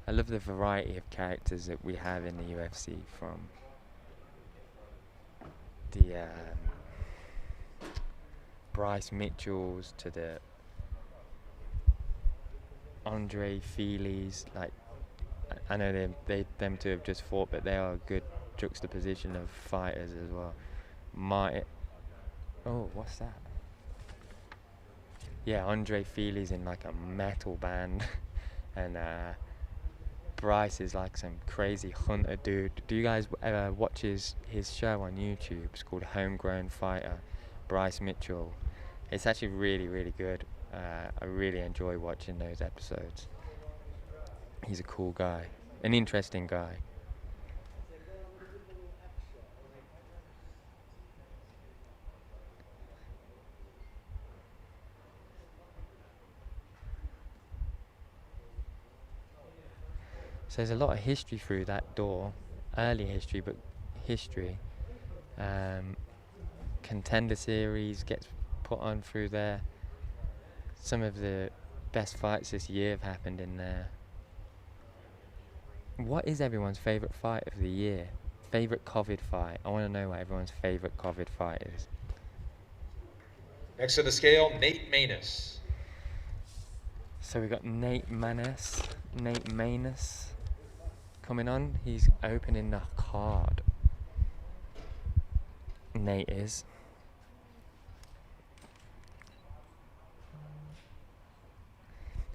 I love the variety of characters that we have in the UFC, from the Bryce Mitchells to the Andre Feelys. Like, I know them two have just fought, but they are a good juxtaposition of fighters as well. Oh, what's that? Yeah, Andre Feely's in like a metal band, and Bryce is like some crazy hunter dude. Do you guys ever watch his show on YouTube? It's called Homegrown Fighter, Bryce Mitchell. It's actually really, really good. I really enjoy watching those episodes. He's a cool guy, an interesting guy. So there's a lot of history through that door, early history, but history. Contender series gets put on through there. Some of the best fights this year have happened in there. What is everyone's favourite fight of the year? Favourite COVID fight? I want to know what everyone's favourite COVID fight is. Next to the scale, Nate Maness. So we got Nate Maness coming on. He's opening the card. Nate is.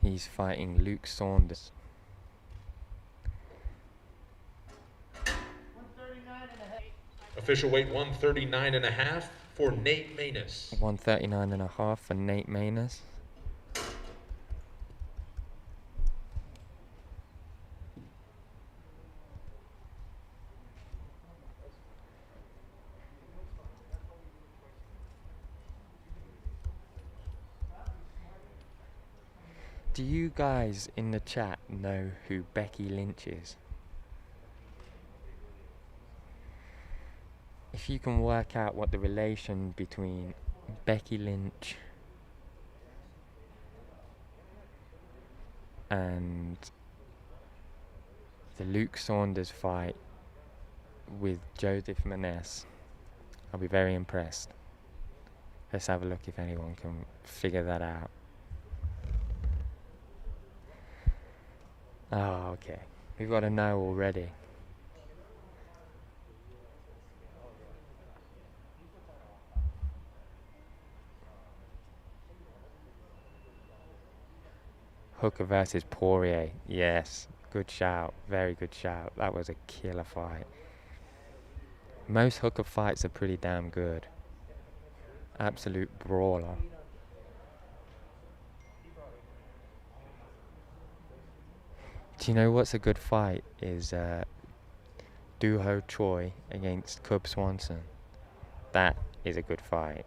He's fighting Luke Saunders. Official weight 139 and a half for Nate Maness. 139 and a half for Nate Maness. Do you guys in the chat know who Becky Lynch is? if you can work out what the relation between Becky Lynch and the Luke Saunders fight with Joseph Maness, I'll be very impressed. Let's have a look if anyone can figure that out. Oh, okay. We've got to know already. Hooker versus Poirier. Yes, good shout. Very good shout. That was a killer fight. Most Hooker fights are pretty damn good. Absolute brawler. Do you know what's a good fight? Is Doo-Ho Choi against Cub Swanson. That is a good fight.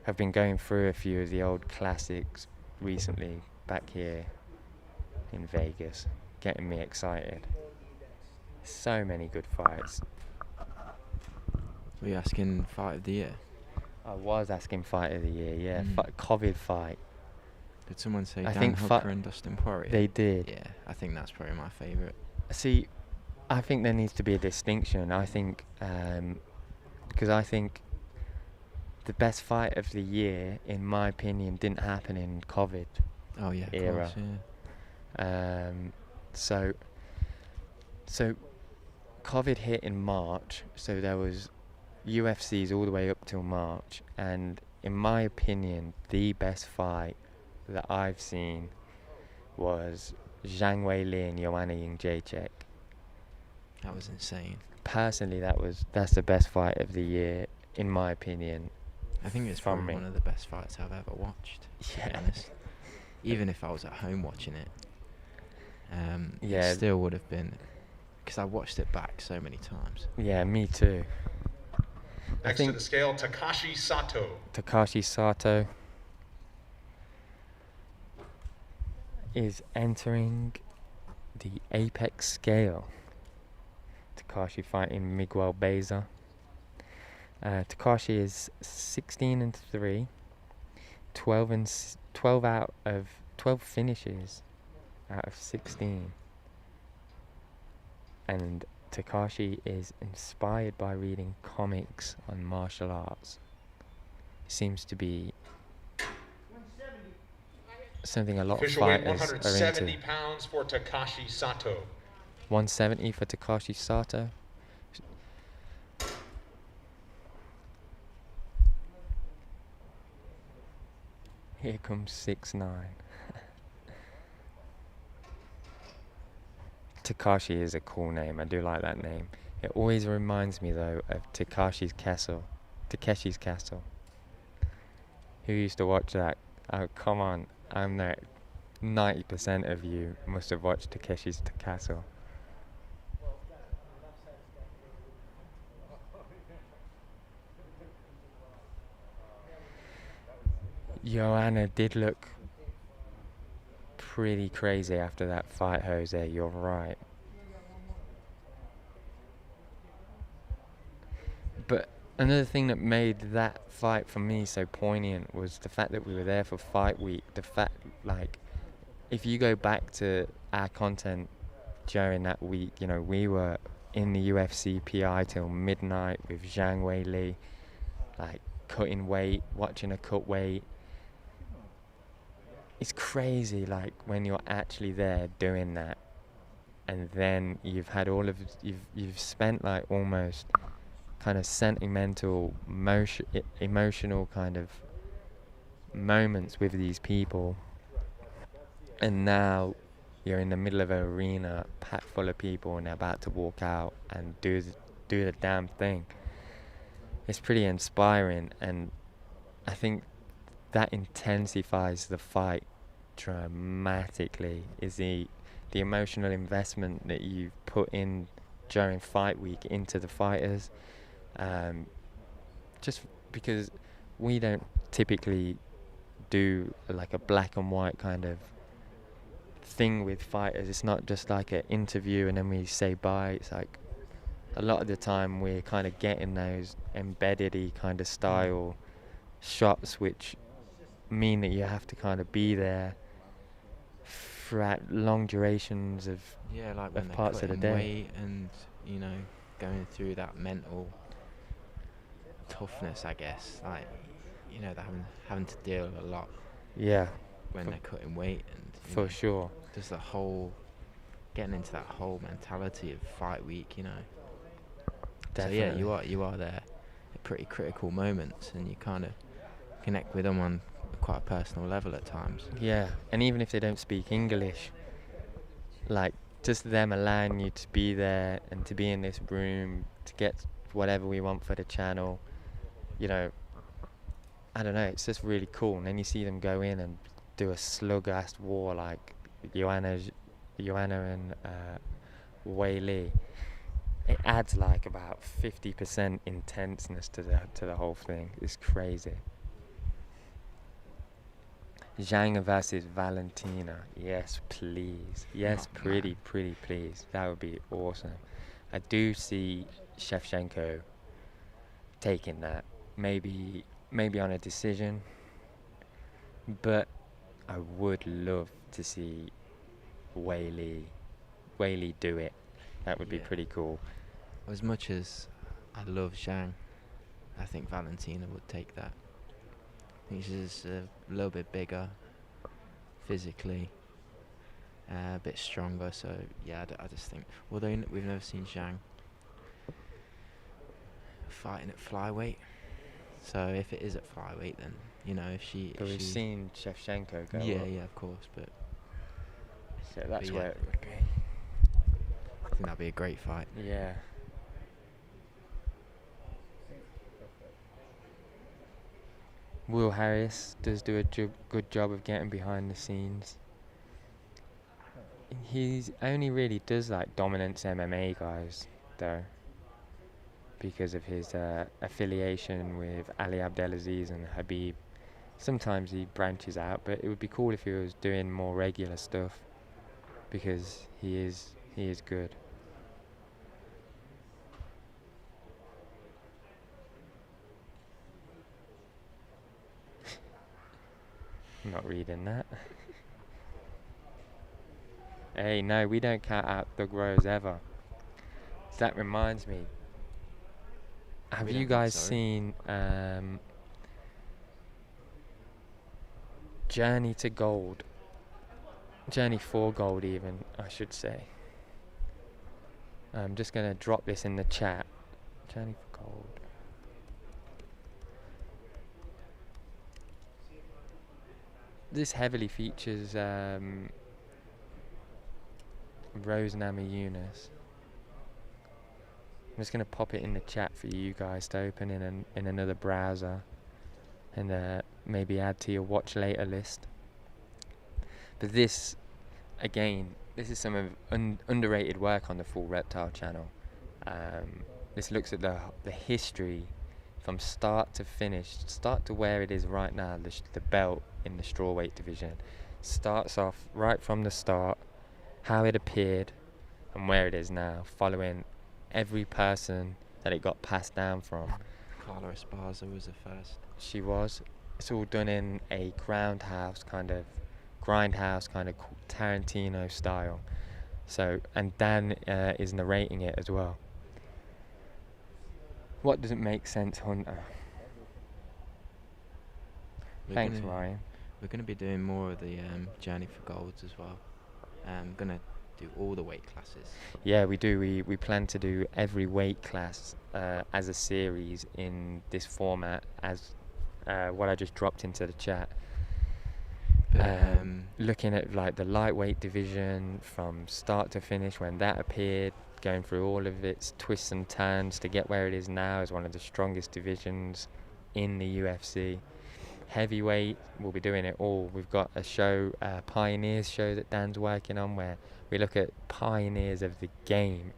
I've been going through a few of the old classics recently back here in Vegas, getting me excited. So many good fights. Were you asking fight of the year? I was asking fight of the year, yeah. Mm. COVID fight. Did someone say I Dan think Hooker and Dustin Poirier? They did. Yeah, I think that's probably my favourite. See, I think there needs to be a distinction. I think, because I think the best fight of the year, in my opinion, didn't happen in COVID Oh yeah, era. of course, yeah. So COVID hit in March, so there was UFCs all the way up till March, and in my opinion, the best fight that I've seen was Zhang Weili and Joanna Jędrzejczyk. That was insane. Personally, that's the best fight of the year, in my opinion. I think it's from probably me. one of the best fights I've ever watched, to be Yeah. honest. Even if I was at home watching it, Yeah. it still would have been, because I watched it back so many times. Yeah, me too. Next to the scale, Takashi Sato. Takashi Sato is entering the apex scale. Takashi fighting Miguel Beza. Takashi is 16-3, 12 out of 12 finishes out of 16. And Takashi is inspired by reading comics on martial arts. Seems to be something a lot Official of weight fighters are 170 into. pounds for Takashi Sato. 170 for Takashi Sato. Here comes 6'9". Takashi is a cool name. I do like that name. It always reminds me though of Takeshi's Castle. Who used to watch that? Oh, come on. I'm there. 90% of you must have watched Takeshi's Castle. Joanna did look pretty crazy after that fight, Jose. You're right. But another thing that made that fight for me so poignant was the fact that we were there for fight week. The fact, like, if you go back to our content during that week, you know, we were in the UFC PI till midnight with Zhang Weili, like, cutting weight, watching her cut weight. It's crazy, like, when you're actually there doing that, and then you've had all of you've spent like almost kind of sentimental, emotional kind of moments with these people, and now you're in the middle of an arena packed full of people and they're about to walk out and do the damn thing. It's pretty inspiring, and I think that intensifies the fight dramatically. Is the emotional investment that you put in during fight week into the fighters, just because we don't typically do like a black and white kind of thing with fighters. It's not just like an interview and then we say bye. It's like a lot of the time we're kind of getting those embedded-y kind of style shots, which mean that you have to kind of be there throughout long durations of Yeah, like when they're parts of the cutting day. weight and, you know, going through that mental toughness, I guess. Like, you know, they're having to deal a lot Yeah, when they're cutting weight, and you for know, sure. just the whole getting into that whole mentality of fight week, you know. Definitely. So yeah, you are there at pretty critical moments, and you kind of connect with them on quite a personal level at times. Yeah, and even if they don't speak English, like just them allowing you to be there and to be in this room to get whatever we want for the channel, you know, I don't know, it's just really cool. And then you see them go in and do a slug-ass war like Joanna and Wei Li. It adds like about 50% intenseness to the whole thing. It's crazy. Zhang versus Valentina. Yes, please. Yes, Oh, pretty please. That would be awesome. I do see Shevchenko taking that. Maybe on a decision. But I would love to see Wei Li do it. That would be Yeah. pretty cool. As much as I love Zhang, I think Valentina would take that. I think she's a little bit bigger, physically, a bit stronger. So yeah, I just think. Although we've never seen Zhang fighting at flyweight, so if it is at flyweight, then you know if she. But we've seen Shevchenko go Yeah, up, yeah, of course, but so that's yeah. where it would be. I think that'd be a great fight. Yeah. Will Harris does do a good job of getting behind the scenes. He's only really does like dominance MMA guys though, because of his affiliation with Ali Abdelaziz and Habib. Sometimes he branches out, but it would be cool if he was doing more regular stuff, because he is good. I'm not reading that. Hey, no, we don't count out Thug Rose ever. So that reminds me. Have We you don't think guys so. seen Journey to Gold? Journey for Gold, even, I should say. I'm just going to drop this in the chat. Journey for Gold. This heavily features Rose Namajunas. I'm just going to pop it in the chat for you guys to open in another browser and maybe add to your watch later list. But this, again, this is some of underrated work on the Full Reptile channel. This looks at the history from start to finish, start to where it is right now, the belt in the strawweight division. Starts off right from the start, how it appeared and where it is now, following every person that it got passed down from. Carla Esparza was the first. She was. It's all done in a grindhouse kind of Tarantino style. So, and Dan is narrating it as well. What doesn't make sense, Hunter? Thanks, Ryan. We're going to be doing more of the Journey for Golds as well. Going to do all the weight classes. Yeah, we do. We plan to do every weight class as a series in this format, as what I just dropped into the chat. Looking at like the lightweight division from start to finish, when that appeared, going through all of its twists and turns to get where it is now as one of the strongest divisions in the UFC. Heavyweight, we'll be doing it all. We've got a show, Pioneers show that Dan's working on, where we look at pioneers of the game,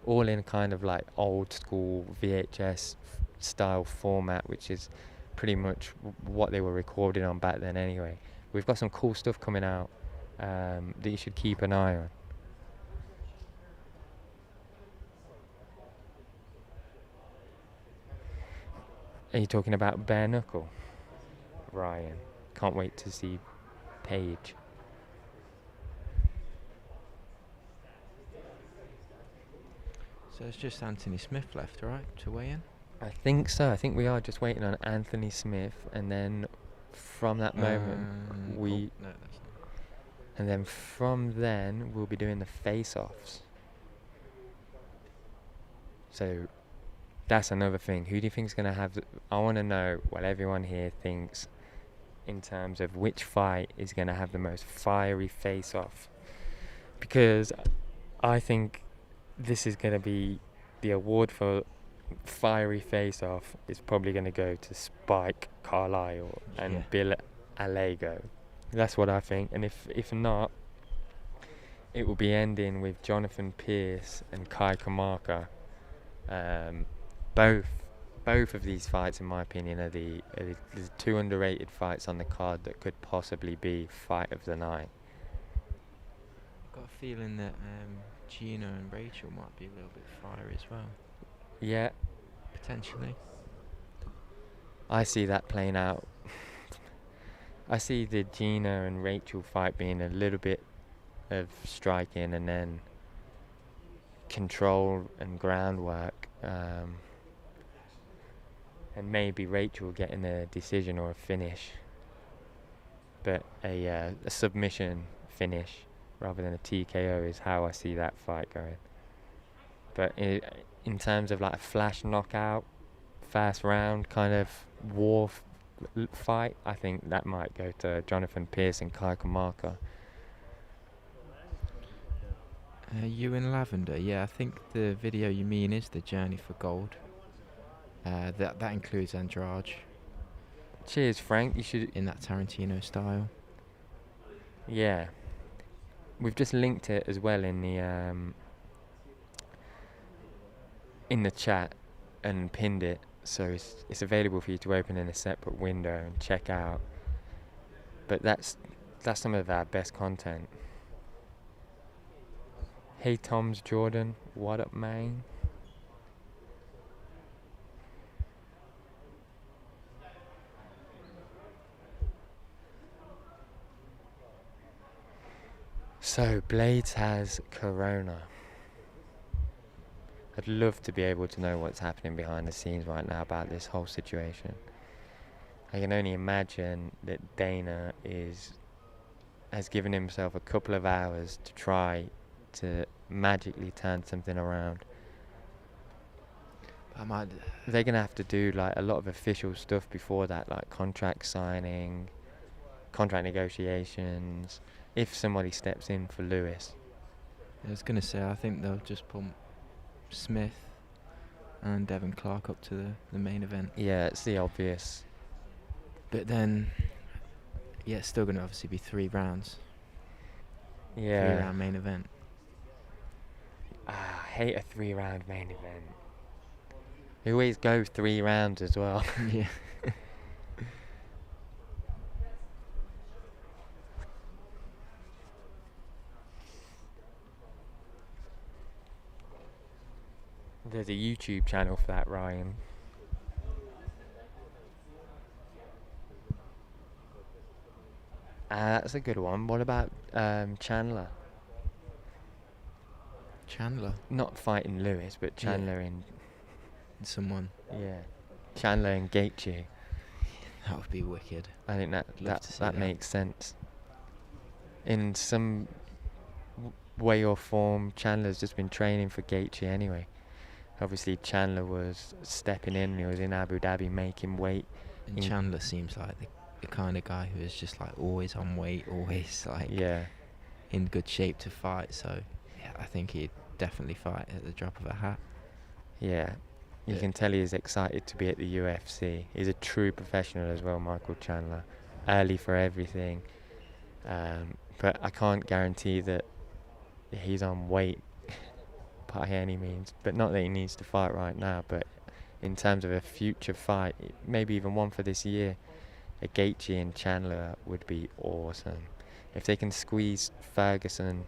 all in kind of like old school VHS style format, which is pretty much what they were recorded on back then anyway. We've got some cool stuff coming out that you should keep an eye on. Are you talking about bare knuckle, Ryan? Can't wait to see Paige. So it's just Anthony Smith left, right, to weigh in? I think so. I think we are just waiting on Anthony Smith, and then from that moment, No, that's not. and then from then we'll be doing the face-offs. So that's another thing. Who do you think's gonna have? I want to know what everyone here thinks in terms of which fight is gonna have the most fiery face-off, because I think this is gonna be the award for fiery face-off is probably going to go to Spike Carlisle and Yeah. Bill Allego. That's what I think. And if not, it will be ending with Jonathan Pierce and Kai Kamaka. Both of these fights, in my opinion, are the two underrated fights on the card that could possibly be fight of the night. I've got a feeling that Gina and Rachel might be a little bit fiery as well. Yeah, Potentially. I see that playing out. I see the Gina and Rachel fight being a little bit of striking and then control and groundwork, and maybe Rachel getting a decision or a finish, but a submission finish rather than a TKO is how I see that fight going. But in terms of like a flash knockout, fast round kind of war fight, I think that might go to Jonathan Pierce and Kai Kamaka. You in Lavender, yeah, I think the video you mean is the Journey for Gold. That includes Andrade Cheers, Frank. You should. in that Tarantino style. Yeah, we've just linked it as well in the chat and pinned it, so it's available for you to open in a separate window and check out. But that's some of our best content. Hey Tom's Jordan, what up, man? So Blades has Corona. I'd love to be able to know what's happening behind the scenes right now about this whole situation. I can only imagine that Dana has given himself a couple of hours to try to magically turn something around. They're going to have to do like a lot of official stuff before that, like contract signing, contract negotiations, if somebody steps in for Lewis. I was going to say, I think they'll just pump Smith and Devin Clark up to the main event. Yeah, it's the obvious. But then, yeah, it's still going to obviously be 3 rounds. Yeah. 3-round main event. I hate a 3-round main event. They always go 3 rounds as well. Yeah. There's a YouTube channel for that, Ryan. That's a good one. What about Chandler? Chandler. Not fighting Lewis, but Chandler in... Someone. Yeah. Chandler and Gaethje. That would be wicked. I think Love to see that that. makes sense. In some way or form, Chandler's just been training for Gaethje anyway. Obviously, Chandler was stepping in. He was in Abu Dhabi making weight. And Chandler seems like the kind of guy who is just like always on weight, always like in good shape to fight. So yeah, I think he'd definitely fight at the drop of a hat. Yeah. You can tell he's excited to be at the UFC. He's a true professional as well, Michael Chandler. Early for everything. But I can't guarantee that he's on weight by any means. But not that he needs to fight right now. But in terms of a future fight, maybe even one for this year, a Gaethje and Chandler would be awesome. If they can squeeze Ferguson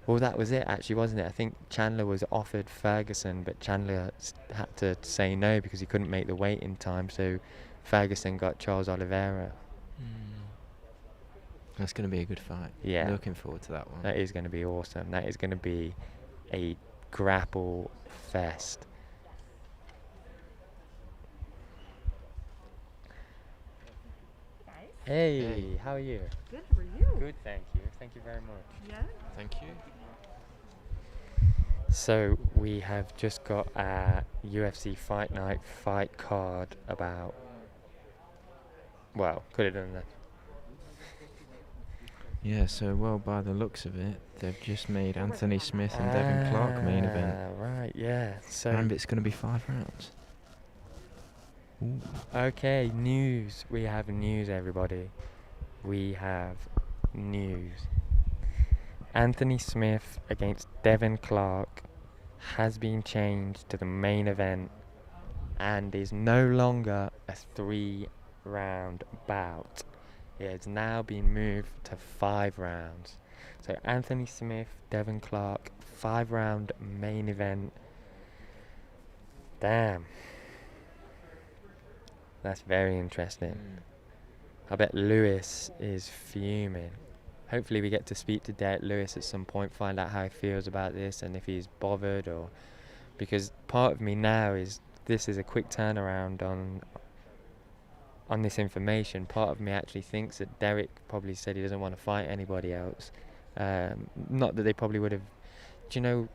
Well, that was it, actually, wasn't it? I think Chandler was offered Ferguson, but Chandler had to say no because he couldn't make the weight in time. So Ferguson got Charles Oliveira. That's going to be a good fight. Yeah. Looking forward to that one. That is going to be awesome. That is going to be a grapple fest. Hey, how are you? Good, how are you? Good, thank you. Thank you very much. Yeah? Thank you. So we have just got a UFC Fight Night fight card about, well, could have done that. Yeah, so, well, by the looks of it, they've just made Anthony Smith and Devin Clark main event. Right, yeah. So And it's going to be 5 rounds. Ooh. okay, news. We have news, everybody. We have news. Anthony Smith against Devin Clark has been changed to the main event and is no longer a 3-round bout. It has now been moved to 5 rounds. So Anthony Smith, Devin Clark, 5-round main event. Damn. That's very interesting. I bet Lewis is fuming. Hopefully we get to speak to Derek Lewis at some point, find out how he feels about this and if he's bothered, or because part of me now is this is a quick turnaround on this information. Part of me actually thinks that Derek probably said he doesn't want to fight anybody else. Not that they probably would have. Do you know,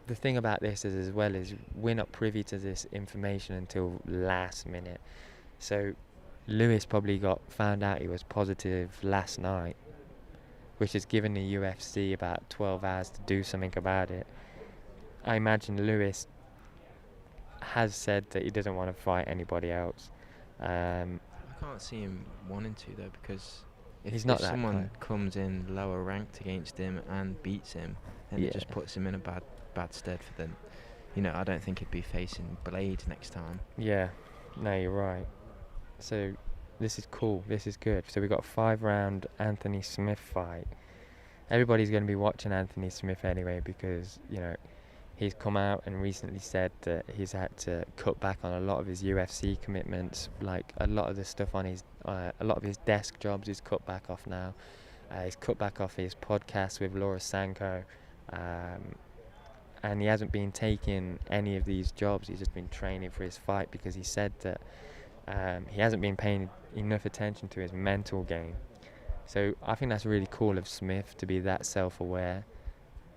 the thing about this is, as well, is we're not privy to this information until last minute. So Lewis probably found out he was positive last night, which has given the UFC about 12 hours to do something about it. I imagine Lewis has said that he doesn't want to fight anybody else. I can't see him wanting to, though, because He's not if that someone kind. comes in lower ranked against him and beats him, then it just puts him in a bad stead for them. You know, I don't think he'd be facing Blade next time. Yeah, no, you're right. So this is cool. This is good. So we got a 5-round Anthony Smith fight. Everybody's going to be watching Anthony Smith anyway because, you know, he's come out and recently said that he's had to cut back on a lot of his UFC commitments. Like a lot of the stuff on his, a lot of his desk jobs he's cut back off now. He's cut back off his podcast with Laura Sanko. And he hasn't been taking any of these jobs. He's just been training for his fight because he said that he hasn't been paying enough attention to his mental game. So I think that's really cool of Smith to be that self-aware,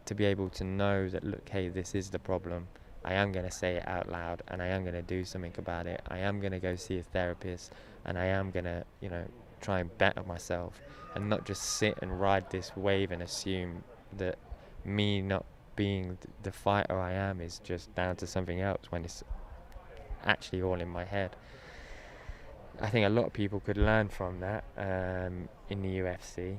to be able to know that, look, hey, this is the problem. I am going to say it out loud and I am going to do something about it. I am going to go see a therapist and I am going to, you know, try and better myself and not just sit and ride this wave and assume that me not being the fighter I am is just down to something else when it's actually all in my head. I think a lot of people could learn from that in the UFC,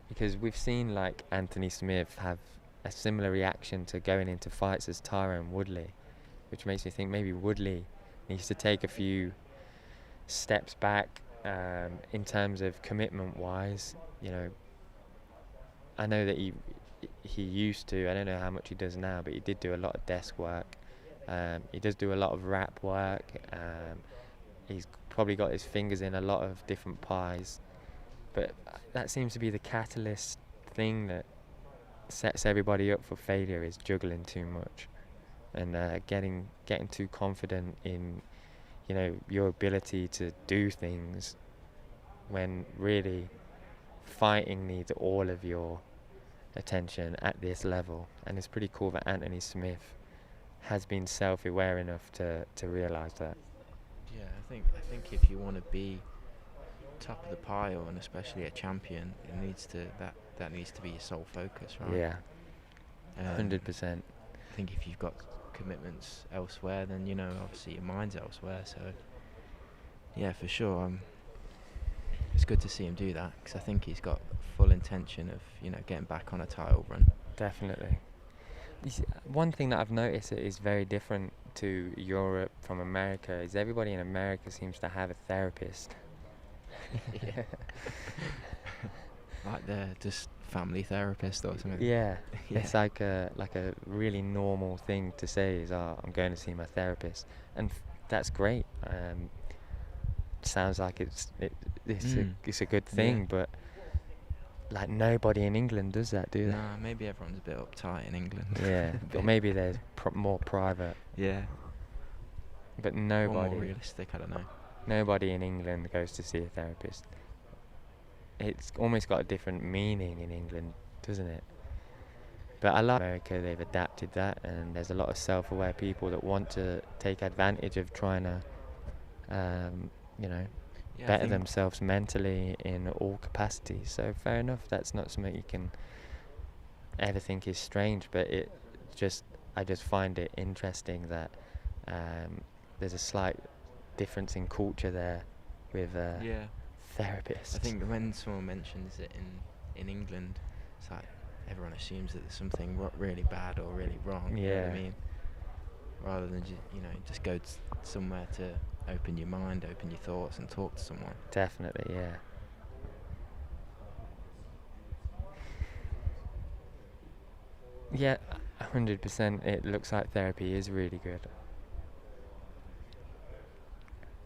because we've seen like Anthony Smith have a similar reaction to going into fights as Tyron Woodley, which makes me think maybe Woodley needs to take a few steps back in terms of commitment wise. You know, I know that he used to, I don't know how much he does now, but he did do a lot of desk work. He does do a lot of rap work. He's probably got his fingers in a lot of different pies, but that seems to be the catalyst thing that sets everybody up for failure, is juggling too much and getting too confident in, you know, your ability to do things, when really fighting needs all of your attention at this level. And it's pretty cool that Anthony Smith has been self-aware enough to realise that. Yeah, I think if you want to be top of the pile, and especially a champion, it needs to that needs to be your sole focus, right? Yeah, 100%. I think if you've got commitments elsewhere, then, you know, obviously your mind's elsewhere. So yeah, for sure, it's good to see him do that, because I think he's got full intention of, you know, getting back on a title run. Definitely. You see, one thing that I've noticed that is very different to Europe from America is everybody in America seems to have a therapist. Like they're just family therapist or something. Yeah, Yeah. it's like a really normal thing to say is, "Oh, I'm going to see my therapist," and that's great. Sounds like it's a good thing, Yeah. but like nobody in England does that, do they? Nah, maybe everyone's a bit uptight in England. Yeah, A or bit. maybe they're more private, Yeah. but Or more nobody realistic, I don't know. nobody in England goes to see a therapist. It's almost got a different meaning in England, doesn't it? But I like America, they've adapted that, and there's a lot of self-aware people that want to take advantage of trying to, you know, Yeah, I better think themselves mentally in all capacities. So fair enough, that's not something you can ever think is strange, but I just find it interesting that there's a slight difference in culture there with Yeah. therapists. I think when someone mentions it in England, it's like everyone assumes that there's something really bad or really wrong. You know what I Yeah. mean? Rather than just go somewhere to open your mind, open your thoughts, and talk to someone. Definitely, yeah. Yeah, 100%. It looks like therapy is really good.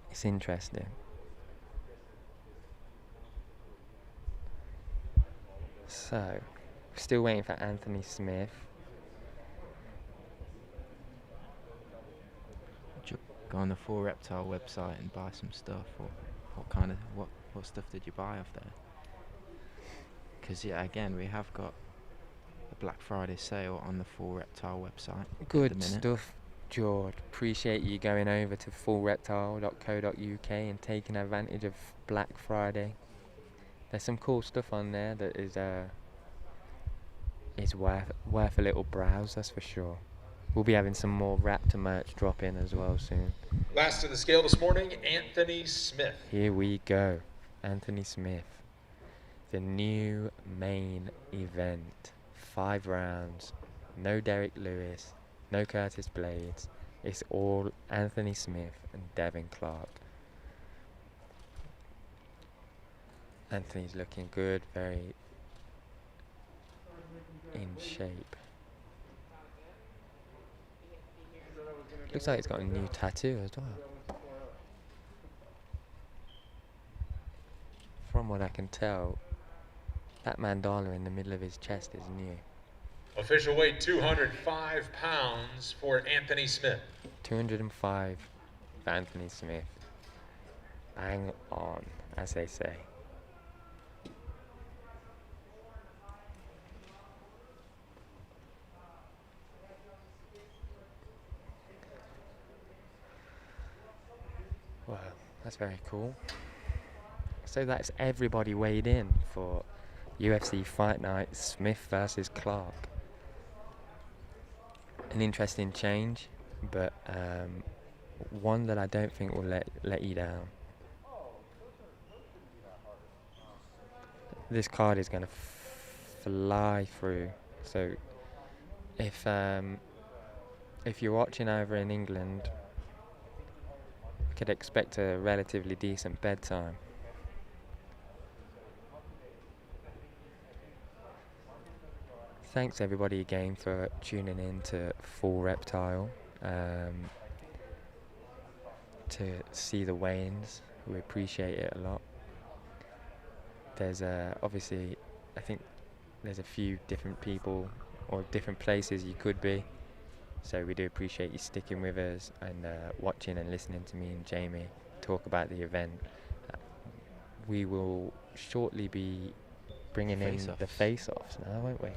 It's interesting. So, still waiting for Anthony Smith. Did you go on the Full Reptile website and buy some stuff, or what stuff did you buy off there? Because again, we have got a Black Friday sale on the Full Reptile website. At the Good minute. stuff, George. Appreciate you going over to fullreptile.co.uk and taking advantage of Black Friday. There's some cool stuff on there that is worth a little browse, that's for sure. We'll be having some more Raptor merch drop in as well soon. Last in the scale this morning, Anthony Smith. Here we go. Anthony Smith. The new main event. 5 rounds. No Derek Lewis. No Curtis Blades. It's all Anthony Smith and Devin Clark. Anthony's looking good, very in shape. Looks like he's got a new tattoo as well. From what I can tell, that mandala in the middle of his chest is new. Official weight 205 pounds for Anthony Smith. 205 for Anthony Smith. Bang on, as they say. Well, that's very cool. So that's everybody weighed in for UFC Fight Night Smith versus Clark. An interesting change, but one that I don't think will let you down. This card is going to fly through. So if you're watching over in England, you could expect a relatively decent bedtime. Thanks everybody again for tuning in to Full Reptile to see the weigh-ins. We appreciate it a lot. There's obviously, I think there's a few different people or different places you could be, so we do appreciate you sticking with us and watching and listening to me and Jamie talk about the event. We will shortly be bringing in the face-offs now, won't we?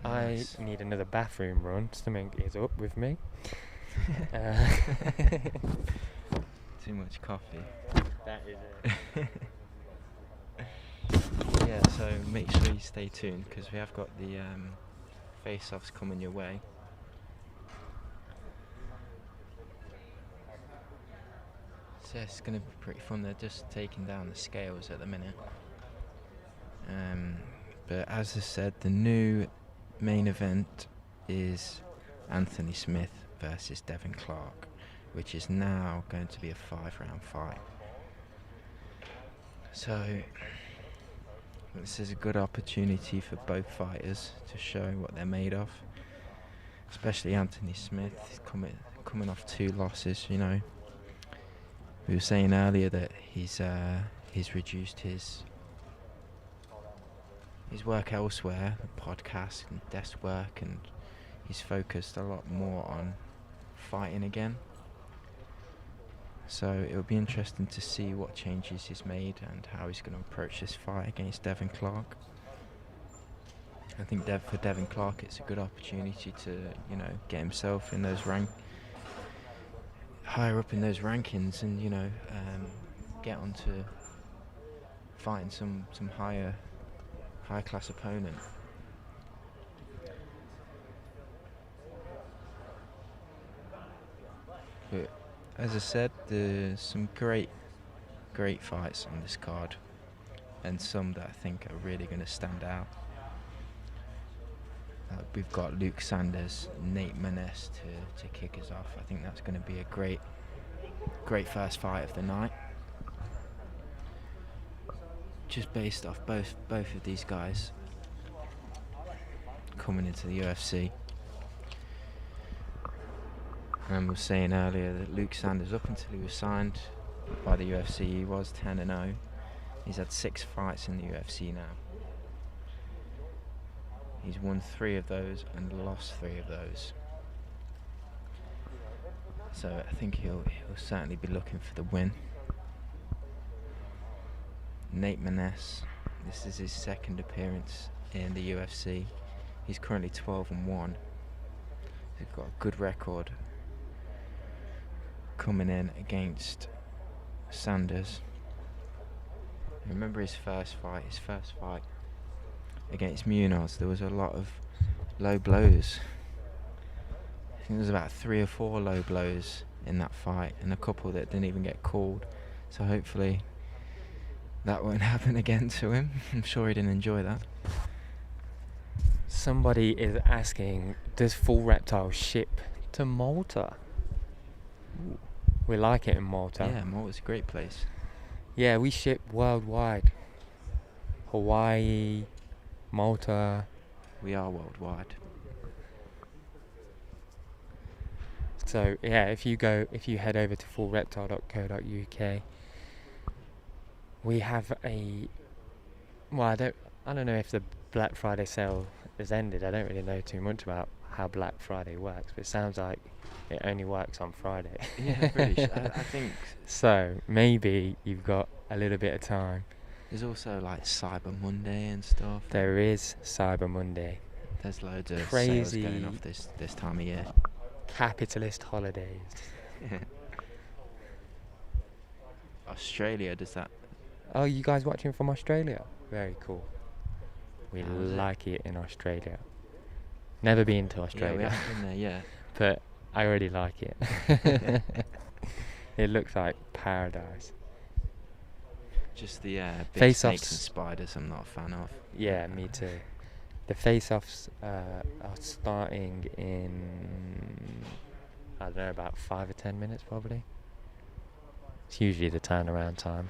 Nice. I need another bathroom run. Something is up with me. Too much coffee. That is it. Yeah, so make sure you stay tuned because we have got the face-offs coming your way. So it's going to be pretty fun. They're just taking down the scales at the minute. But as I said, the new main event is Anthony Smith versus Devin Clark, which is now going to be a 5-round fight. So This is a good opportunity for both fighters to show what they're made of. Especially Anthony Smith. He's coming off 2 losses, you know. We were saying earlier that he's reduced his work elsewhere, podcast and desk work, and he's focused a lot more on fighting again. So it'll be interesting to see what changes he's made and how he's going to approach this fight against Devin Clark. I think for Devin Clark, it's a good opportunity to, you know, get himself in those higher up in those rankings, and, you know, get onto fighting some high class opponent. But as I said, there's some great fights on this card, and some that I think are really going to stand out. We've got Luke Sanders, Nate Maness to kick us off. I think that's going to be a great first fight of the night. Just based off both of these guys coming into the UFC. And we were saying earlier that Luke Sanders, up until he was signed by the UFC, he was 10-0. He's had 6 fights in the UFC now. He's won 3 of those and lost 3 of those. So I think he'll certainly be looking for the win. Nate Maness, this is his 2nd appearance in the UFC. He's currently 12-1. He's got a good record coming in against Sanders. Remember his first fight against Munoz, there was a lot of low blows. I think there was about 3 or 4 low blows in that fight, and a couple that didn't even get called. So hopefully that won't happen again to him. I'm sure he didn't enjoy that. Somebody is asking, does Full Reptile ship to Malta? Ooh. We like it in Malta. Yeah, Malta's a great place. Yeah, we ship worldwide. Hawaii, Malta. We are worldwide. So yeah, if you head over to fullreptile.co.uk, we have I don't know if the Black Friday sale has ended. I don't really know too much about how Black Friday works, but it sounds like it only works on Friday. Yeah, pretty I think so. Maybe you've got a little bit of time. There's also like Cyber Monday and stuff. There is Cyber Monday. There's loads of crazy sales going off this time of year. Capitalist holidays. Australia does that. Oh, you guys watching from Australia? Very cool. We How is it? like it in Australia. Never been to Australia. Yeah, we haven't been there yet. But I already like it. It looks like paradise. Just the big Face-offs. snakes and spiders I'm not a fan of. Yeah, me too. The face-offs are starting in, I don't know, about 5 or 10 minutes probably. It's usually the turnaround time.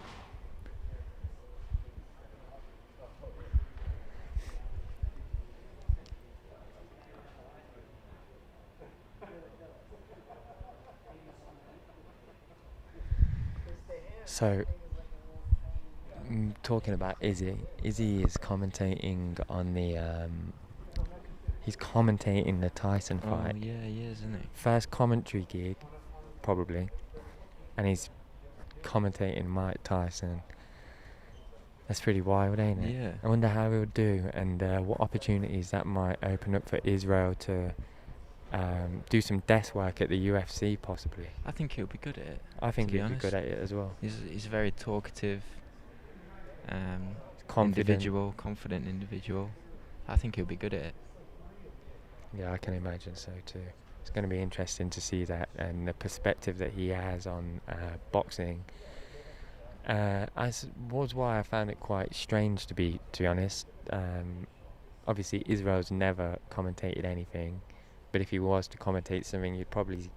So, talking about Izzy is commentating on the, he's commentating the Tyson fight. Oh yeah, he is, isn't he? First commentary gig, probably, and he's commentating Mike Tyson. That's pretty wild, ain't it? Yeah. I wonder how he'll do, and what opportunities that might open up for Israel to do some desk work at the UFC, possibly. I think he'll be good at it. I think to be he'll be honest. good at it as well. He's a very talkative Confident. confident individual. I think he'll be good at it. Yeah, I can imagine so too. It's going to be interesting to see that and the perspective that he has on boxing. As was why I found it quite strange to be honest. Obviously, Israel's never commentated anything, but if he was to commentate something, you'd probably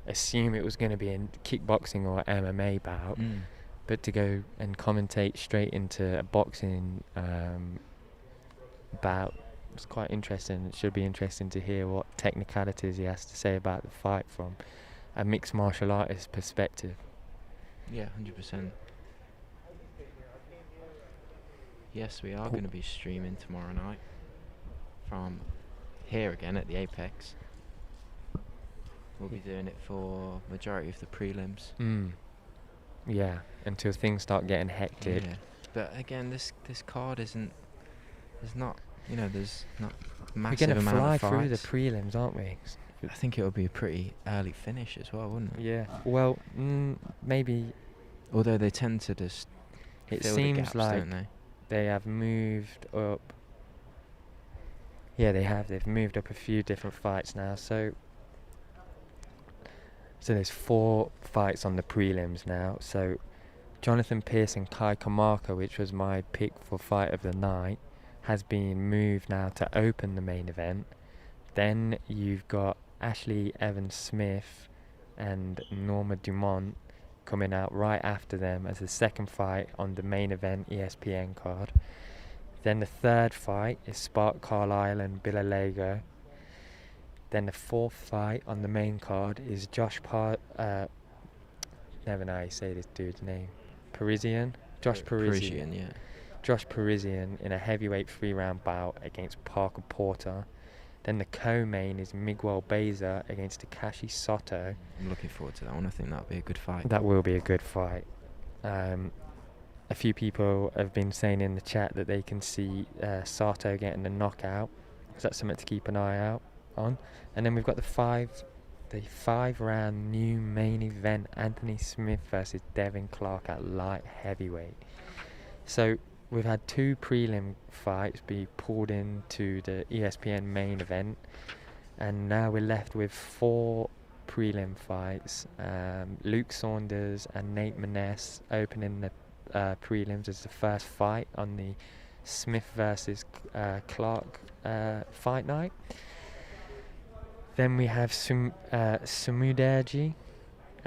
assume it was going to be a kickboxing or MMA bout. But to go and commentate straight into a boxing bout, it's quite interesting. It should be interesting to hear what technicalities he has to say about the fight from a mixed martial artist perspective. Yeah, 100%. Yes, we are going to be streaming tomorrow night from here again at the Apex. We'll be doing it for majority of the prelims. Yeah, until things start getting hectic. Yeah. But again, this card isn't. There's not. There's not massive We're going to amount fly of fights. through the prelims, aren't we? I think it would be a pretty early finish as well, wouldn't it? Yeah. Well, maybe. Although they tend to just. It fill the seems gaps, like don't they? they have moved up. Yeah, they have. They've moved up a few different fights now. So there's 4 fights on the prelims now. So Jonathan Pearce and Kai Kamaka, which was my pick for fight of the night, has been moved now to open the main event. Then you've got Ashley Evans-Smith and Norma Dumont coming out right after them as the second fight on the main event ESPN card. Then the third fight is Spark Carlisle and Bilalego. Then the fourth fight on the main card is never know how you say this dude's name. Parisian? Josh Parisian. Yeah. Josh Parisian in a heavyweight 3-round bout against Parker Porter. Then the co-main is Miguel Beza against Takashi Soto. I'm looking forward to that one. I think that'll be a good fight. That will be a good fight. A few people have been saying in the chat that they can see Sato getting the knockout. So that's something to keep an eye out on. And then we've got the 5-round new main event, Anthony Smith versus Devin Clark at light heavyweight. So we've had 2 prelim fights be pulled into the ESPN main event, and now we're left with 4 prelim fights. Luke Saunders and Nate Maness opening the prelims as the first fight on the Smith versus Clark fight night. Then we have Sumudaerji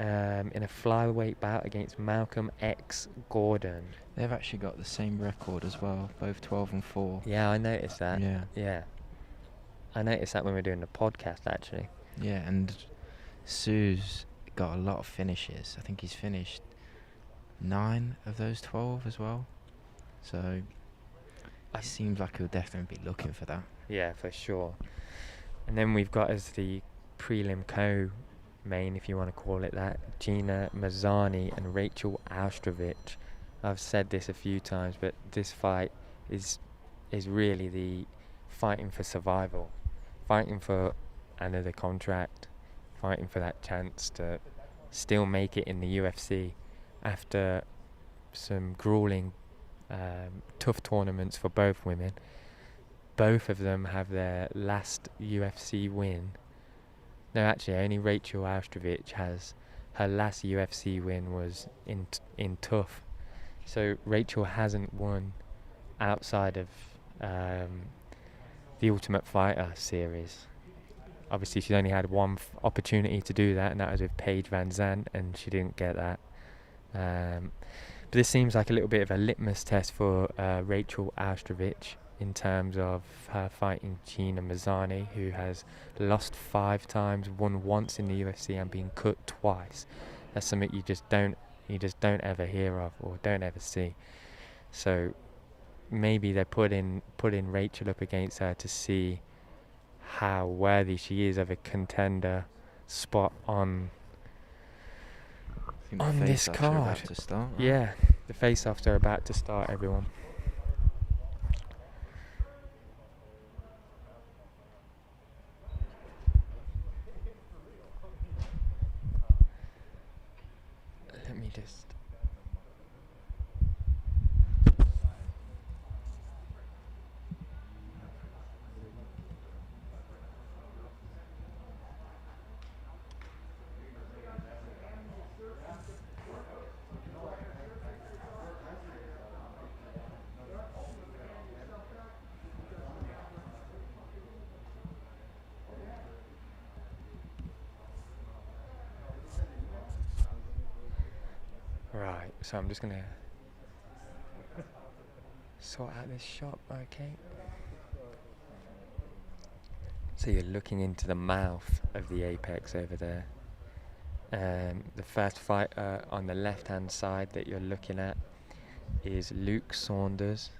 in a flyweight bout against Malcolm X Gordon. They've actually got the same record as well, both 12-4. Yeah, I noticed that. Yeah. I noticed that when we were doing the podcast, actually. Yeah, and Sue's got a lot of finishes. I think he's finished 9 of those 12 as well. So it seems like he'll definitely be looking for that. Yeah, for sure. And then we've got as the prelim co-main, if you want to call it that, Gina Mazzani and Rachel Austrovich. I've said this a few times, but this fight is really the fighting for survival, fighting for another contract, fighting for that chance to still make it in the UFC after some grueling, tough tournaments for both women. Both of them have their last UFC win. No, actually, only Rachel Austrovich has her last UFC win was in tough. So Rachel hasn't won outside of the Ultimate Fighter series. Obviously, she's only had one opportunity to do that, and that was with Paige Van Zandt, and she didn't get that. But this seems like a little bit of a litmus test for Rachel Austrovich in terms of her fighting Gina Mazzani, who has lost 5 times, won once in the UFC, and been cut twice. That's something you just don't ever hear of or don't ever see. So maybe they're putting Rachel up against her to see how worthy she is of a contender spot on this card. To start, right? Yeah, the face-offs are about to start, everyone. Let me just... Right, so I'm just gonna sort out this shot, okay? So you're looking into the mouth of the apex over there. The first fighter on the left-hand side that you're looking at is Luke Saunders.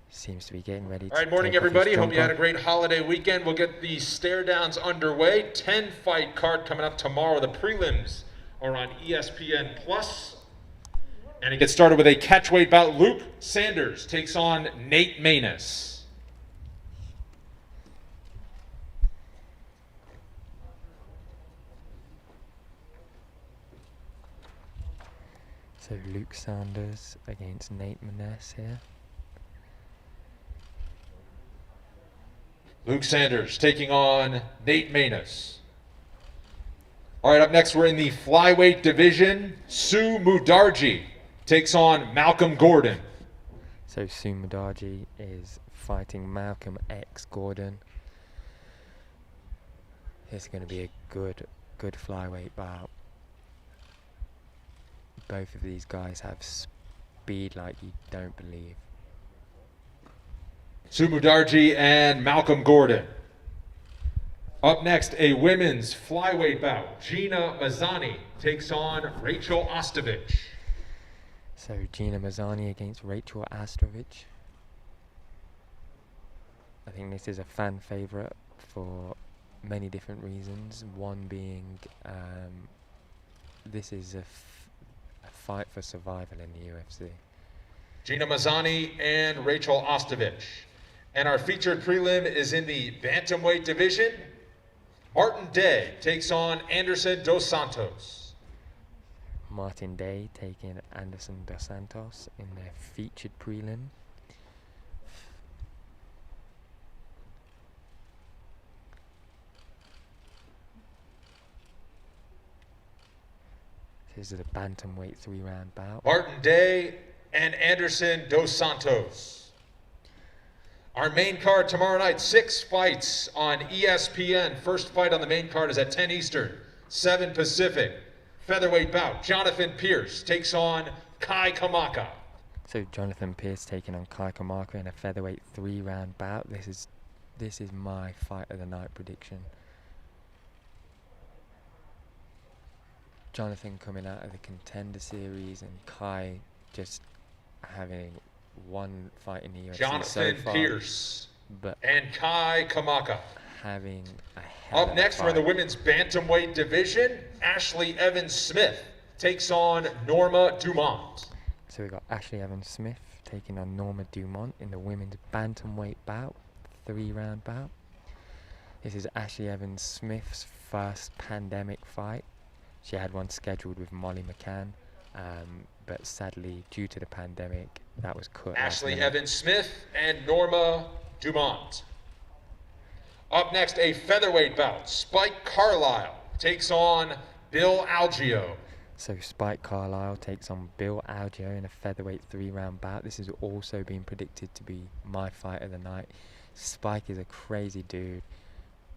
Seems to be getting ready to All right, morning take off his everybody. Hope you jumper. had a great holiday weekend. We'll get the stare downs underway. 10 fight card coming up tomorrow. The prelims are on ESPN Plus. And it gets started with a catchweight bout. Luke Sanders takes on Nate Maness. So Luke Sanders against Nate Maness here. Luke Sanders taking on Nate Maness. All right, up next we're in the flyweight division. Sue Mudarji takes on Malcolm Gordon. So Sue Mudarji is fighting Malcolm X Gordon. It's going to be a good flyweight bout. Both of these guys have speed like you don't believe. Sue Mudarji and Malcolm Gordon. Up next, a women's flyweight bout. Gina Mazzani takes on Rachel Ostovich. So Gina Mazzani against Rachel Astrovich. I think this is a fan favourite for many different reasons. One being this is a fight for survival in the UFC. Gina Mazzani and Rachel Ostovich. And our featured prelim is in the bantamweight division. Martin Day takes on Anderson Dos Santos. Martin Day taking Anderson Dos Santos in their featured prelim. This is a bantamweight 3-round bout. Martin Day and Anderson Dos Santos. Our main card tomorrow night, 6 fights on ESPN. First fight on the main card is at 10 Eastern, 7 Pacific. Featherweight bout. Jonathan Pierce takes on Kai Kamaka. So Jonathan Pierce taking on Kai Kamaka in a featherweight 3-round bout. This is my fight of the night prediction. Jonathan coming out of the Contender Series and Kai just having one fight in the UFC Jonathan so far, Pierce but and Kai Kamaka. having a hell Up of next, a we're in the fight. women's bantamweight division. Ashley Evans Smith takes on Norma Dumont. So we've got Ashley Evans Smith taking on Norma Dumont in the women's bantamweight bout, 3-round bout. This is Ashley Evans Smith's first pandemic fight. She had one scheduled with Molly McCann, but sadly, due to the pandemic, that was cut. Ashley Evans Smith and Norma Dumont. Up next, a featherweight bout. Spike Carlisle takes on Bill Algeo. So Spike Carlisle takes on Bill Algeo in a featherweight 3-round bout. This has also been predicted to be my fight of the night. Spike is a crazy dude.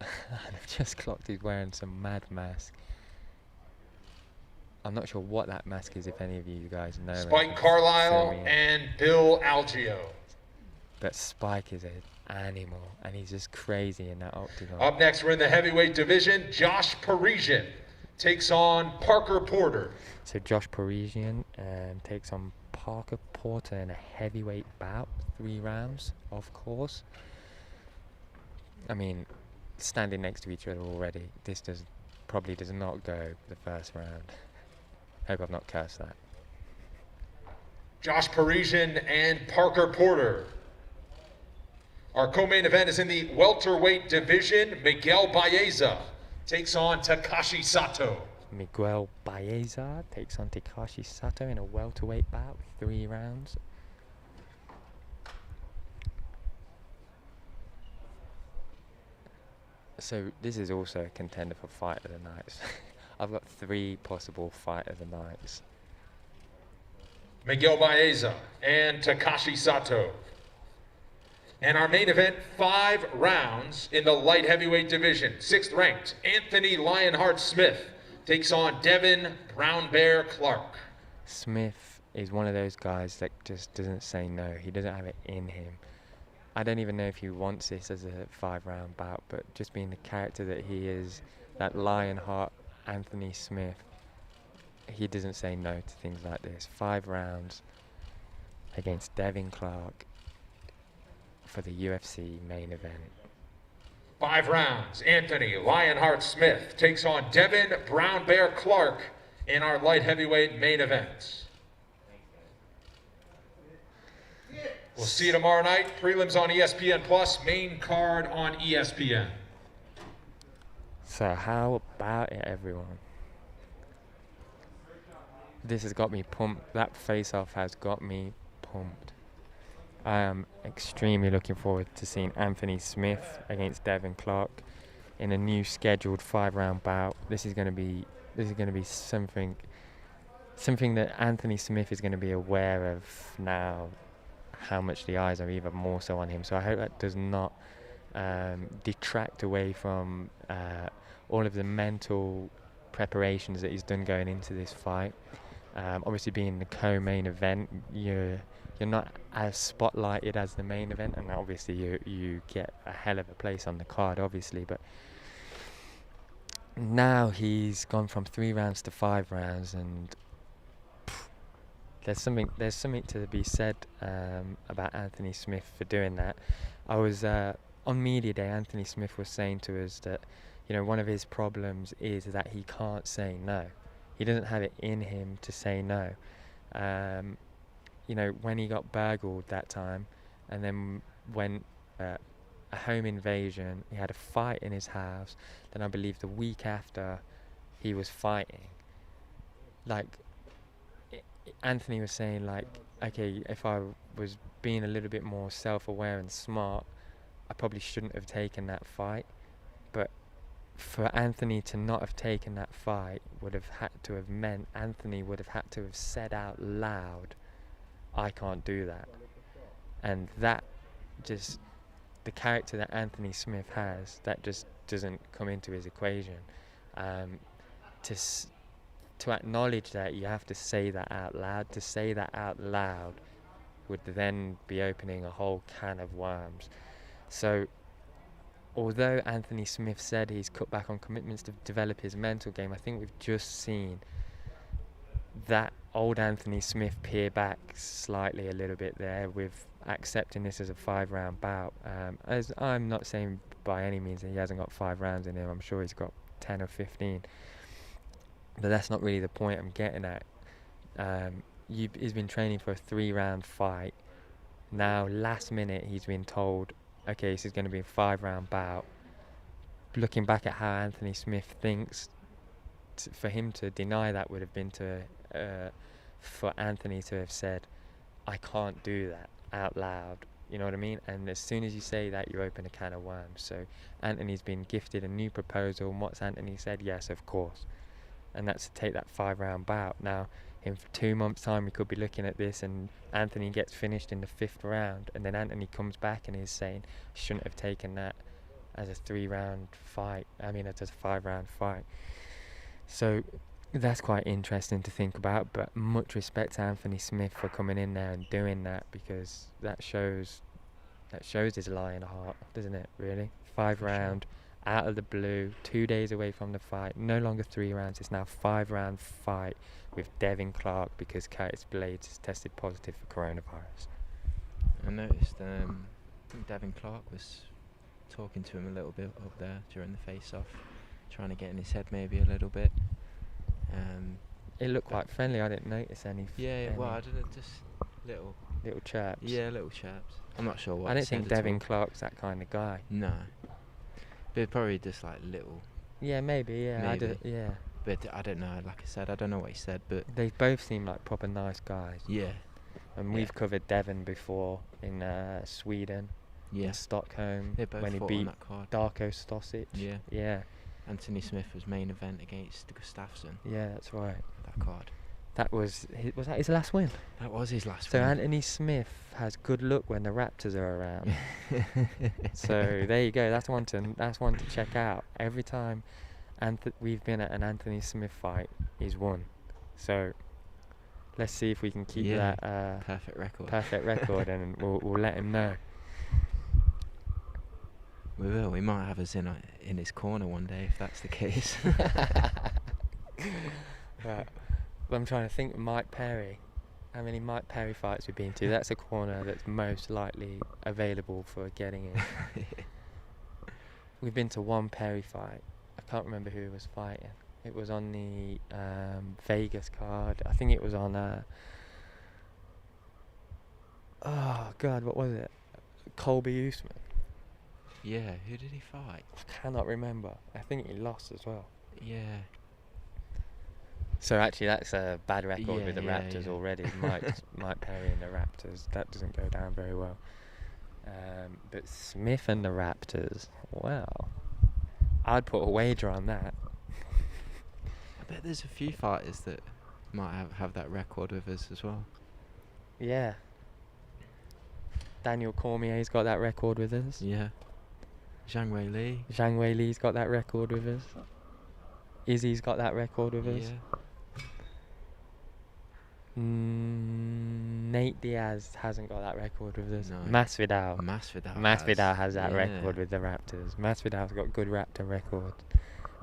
And I've just clocked he's wearing some mad mask. I'm not sure what that mask is, if any of you guys know. Spike Carlisle and Bill Algeo. But Spike is an animal, and he's just crazy in that octagon. Up next, we're in the heavyweight division. Josh Parisian takes on Parker Porter. So Josh Parisian takes on Parker Porter in a heavyweight bout, 3 rounds, of course. I mean, standing next to each other already, this probably does not go the first round. Hope I've not cursed that. Josh Parisian and Parker Porter. Our co-main event is in the welterweight division. Miguel Baeza takes on Takashi Sato. Miguel Baeza takes on Takashi Sato in a welterweight bout, 3 rounds. So this is also a contender for fight of the night. I've got 3 possible fight of the nights. Miguel Baeza and Takashi Sato. And our main event, 5 rounds in the light heavyweight division. 6th ranked Anthony Lionheart Smith takes on Devin Brown Bear Clark. Smith is one of those guys that just doesn't say no. He doesn't have it in him. I don't even know if he wants this as a 5-round bout, but just being the character that he is, that Lionheart Anthony Smith, he doesn't say no to things like this. 5 rounds against Devin Clark for the UFC main event. 5 rounds. Anthony Lionheart Smith takes on Devin Brown Bear Clark in our light heavyweight main event. We'll see you tomorrow night. Prelims on ESPN Plus, main card on ESPN. So how about it, everyone? This has got me pumped. That face-off has got me pumped. I am extremely looking forward to seeing Anthony Smith against Devin Clark in a new scheduled 5-round bout. This is going to be something that Anthony Smith is going to be aware of now, how much the eyes are even more so on him. So I hope that does not detract away from all of the mental preparations that he's done going into this fight. Obviously, being the co-main event, you're not as spotlighted as the main event, and obviously you get a hell of a place on the card, obviously. But now he's gone from 3 rounds to 5 rounds, and there's something to be said about Anthony Smith for doing that. I was on media day. Anthony Smith was saying to us that, one of his problems is that he can't say no. He doesn't have it in him to say no. When he got burgled that time, and then when a home invasion, he had a fight in his house. Then I believe the week after, he was fighting. Anthony was saying, okay, if I was being a little bit more self-aware and smart, I probably shouldn't have taken that fight. But for Anthony to not have taken that fight would have had to have meant Anthony would have had to have said out loud, I can't do that. And that just, the character that Anthony Smith has, that just doesn't come into his equation. To acknowledge that, you have to say that out loud. To say that out loud would then be opening a whole can of worms. So although Anthony Smith said he's cut back on commitments to develop his mental game, I think we've just seen that old Anthony Smith peer back slightly a little bit there with accepting this as a 5-round bout. As I'm not saying by any means that he hasn't got 5 rounds in him. I'm sure he's got 10 or 15. But that's not really the point I'm getting at. He's been training for a 3-round fight. Now, last minute, he's been told, okay, this is going to be a 5-round bout. Looking back at how Anthony Smith thinks, for him to deny that would have been for Anthony to have said, I can't do that out loud. You know what I mean? And as soon as you say that, you open a can of worms. So Anthony's been gifted a new proposal. And what's Anthony said? Yes, of course. And that's to take that 5-round bout. Now, in 2 months' time, we could be looking at this, and Anthony gets finished in the 5th round, and then Anthony comes back and is saying, I shouldn't have taken that as a 3-round fight. I mean, as a 5-round fight. So that's quite interesting to think about. But much respect to Anthony Smith for coming in there and doing that, because that shows his lion heart, doesn't it? Really, 5-round. Out of the blue, 2 days away from the fight, no longer 3 rounds, it's now 5-round fight with Devin Clark because Curtis Blades has tested positive for coronavirus. I noticed I think Devin Clark was talking to him a little bit up there during the face-off, trying to get in his head maybe a little bit. It looked quite friendly. I didn't notice any. Well, I didn't, just little chirps. Yeah, little chirps. I'm not sure what. I don't think Devin Clark's that kind of guy. No. But probably just little. Yeah, maybe, yeah. Maybe. But I don't know, like I said, I don't know what he said, but they both seem like proper nice guys. Yeah. And we've covered Devin before in Sweden, in Stockholm, they both when he fought beat on that card. Darko Stosic. Yeah. Anthony Smith was main event against Gustafsson. Yeah, that's right. That card. Was that his last win? That was his last win. So Anthony Smith has good luck when the Raptors are around. So there you go. That's one to check out. Every time we've been at an Anthony Smith fight. He's won. So let's see if we can keep that perfect record. Perfect record, and we'll let him know. We will. We might have us in his corner one day if that's the case. Right. I'm trying to think. Mike Perry. How many Mike Perry fights we've been to? That's a corner that's most likely available for getting in. We've been to one Perry fight. I can't remember who he was fighting. It was on the Vegas card. I think it was on. Oh God, what was it? Colby Usman. Yeah, who did he fight? I cannot remember. I think he lost as well. Yeah. So actually, that's a bad record with the Yeah, Raptors yeah. already. Mike Perry and the Raptors. That doesn't go down very well. But Smith and the Raptors. Well, I'd put a wager on that. I bet there's a few fighters that might have that record with us as well. Yeah. Daniel Cormier's got that record with us. Yeah. Zhang Wei Li. Zhang Wei Li's got that record with us. Izzy's got that record with us. Nate Diaz hasn't got that record with us. No. Masvidal has that Yeah. record with the Raptors. Masvidal's got good Raptor record.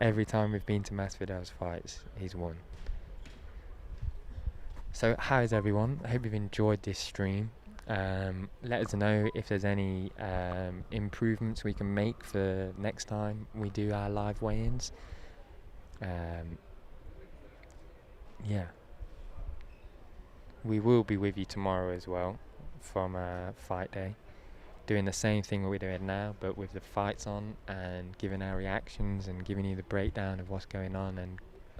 Every time we've been to Masvidal's fights, he's won. So how's everyone? I hope you've enjoyed this stream. Let us know if there's any improvements we can make for next time we do our live weigh-ins. Yeah. We will be with you tomorrow as well from fight day, doing the same thing we're doing now, but with the fights on and giving our reactions and giving you the breakdown of what's going on,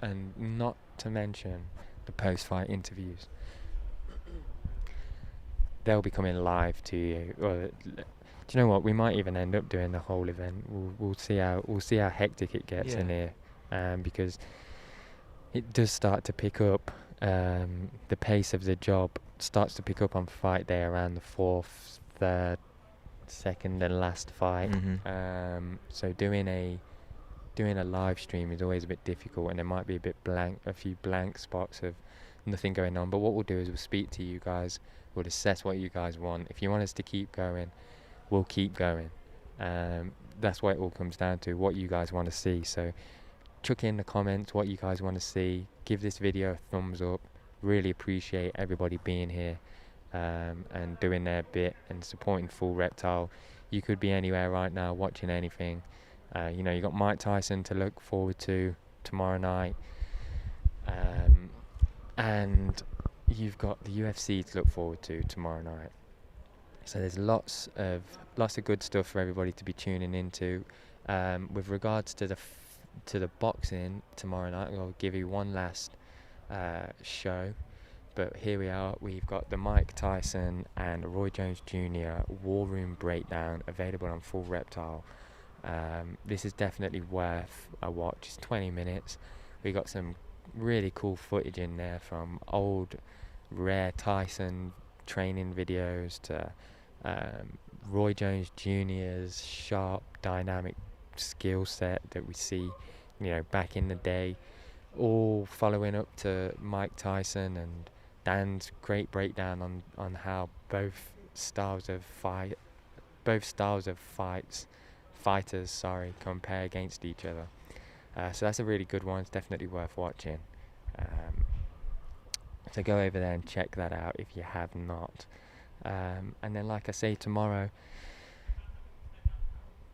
and not to mention the post-fight interviews. They'll be coming live to you. Well, do you know what? We might even end up doing the whole event. We'll see how hectic it gets in here, because it does start to pick up. The pace of the job starts to pick up on fight day around the 4th, 3rd, 2nd and last fight. Mm-hmm. So doing a live stream is always a bit difficult, and there might be a few blank spots of nothing going on. But what we'll do is we'll speak to you guys. We'll assess what you guys want. If you want us to keep going, we'll keep going. That's what it all comes down to, what you guys want to see. So chuck in the comments what you guys want to see. Give this video a thumbs up. Really appreciate everybody being here and doing their bit and supporting Full Reptile. You could be anywhere right now watching anything. You got Mike Tyson to look forward to tomorrow night, and you've got the UFC to look forward to tomorrow night. So there's lots of good stuff for everybody to be tuning into. With regards to the boxing tomorrow night, I'll give you one last show. But here we are. We've got the Mike Tyson and Roy Jones Jr. War Room Breakdown available on Full Reptile. This is definitely worth a watch. It's 20 minutes. We got some really cool footage in there, from old rare Tyson training videos to Roy Jones Jr.'s sharp, dynamic skill set that we see, back in the day, all following up to Mike Tyson and Dan's great breakdown on how both styles of fighters compare against each other. So that's a really good one. It's definitely worth watching. So go over there and check that out if you have not. And then, like I say, tomorrow,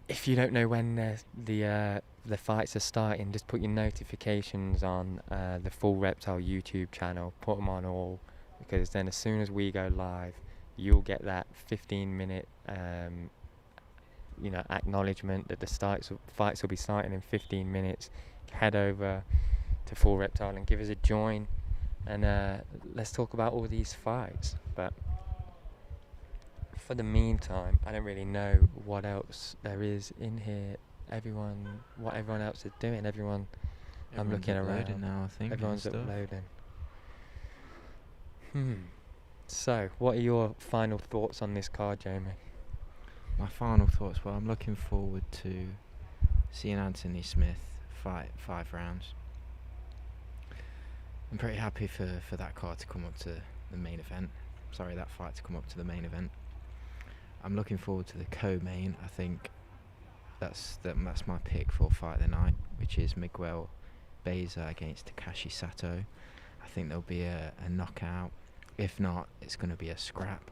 if you don't know when the fights are starting, just put your notifications on the Full Reptile YouTube channel. Put them on all, because then as soon as we go live, you'll get that 15-minute acknowledgement that the fights will be starting in 15 minutes. Head over to Full Reptile and give us a join, and let's talk about all these fights. But for the meantime, I don't really know what else there is in here. What everyone else is doing. I'm looking around now, I think. Everyone's uploading. So, what are your final thoughts on this card, Jamie? My final thoughts, well, I'm looking forward to seeing Anthony Smith fight 5 rounds. I'm pretty happy for that card to come up to the main event. Sorry, that fight to come up to the main event. I'm looking forward to the co-main. I think that's my pick for fight of the night, which is Miguel Beza against Takashi Sato. I think there'll be a knockout. If not, it's going to be a scrap.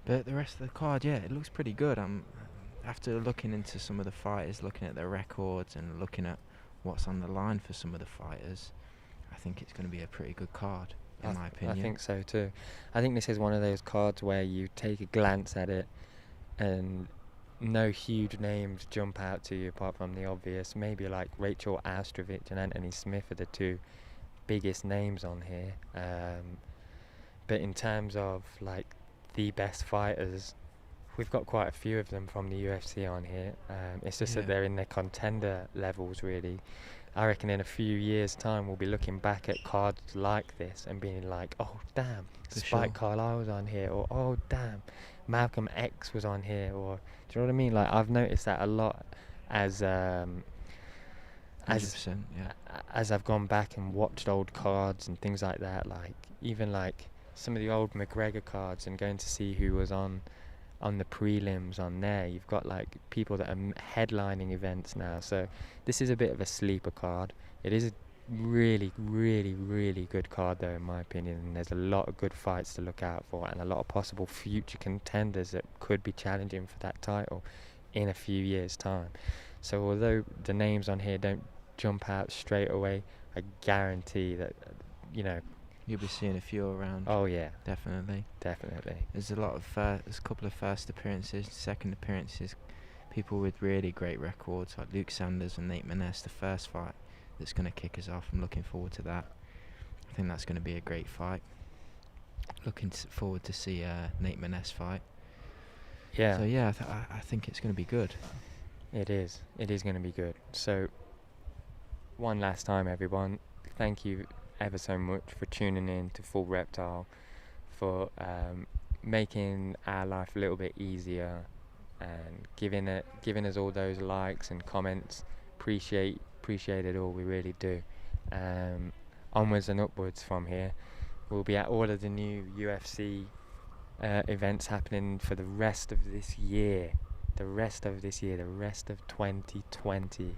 But the rest of the card, yeah, it looks pretty good. After looking into some of the fighters, looking at their records and looking at what's on the line for some of the fighters, I think it's going to be a pretty good card, in my opinion. I think so too. I think this is one of those cards where you take a glance at it and no huge names jump out to you apart from the obvious. Maybe like Rachel Astrovich and Anthony Smith are the two biggest names on here. But in terms of like the best fighters, we've got quite a few of them from the UFC on here. It's just that they're in their contender levels, really. I reckon in a few years' time we'll be looking back at cards like this and being like, oh damn, Spike Carlisle was on here, or oh damn, Malcolm X was on here, or do you know what I mean? Like, I've noticed that a lot as 100%, as I've gone back and watched old cards and things like that. Like even like some of the old McGregor cards and going to see who was on the prelims on there. You've got like people that are headlining events now, so this is a bit of a sleeper card. It is a really, really, really good card though, in my opinion, and there's a lot of good fights to look out for and a lot of possible future contenders that could be challenging for that title in a few years' time. So although the names on here don't jump out straight away, I guarantee that, you know, you'll be seeing a few around. Oh yeah, definitely. There's a lot of there's a couple of first appearances, second appearances, people with really great records like Luke Sanders and Nate Maness. The first fight that's going to kick us off. I'm looking forward to that. I think that's going to be a great fight. Looking forward to see Nate Maness fight. Yeah. So yeah, I think it's going to be good. It is going to be good. So one last time, everyone, thank you ever so much for tuning in to Full Reptile, for making our life a little bit easier and giving us all those likes and comments. Appreciate it all, we really do. Onwards and upwards from here. We'll be at all of the new UFC events happening for the rest of this year. The rest of 2020.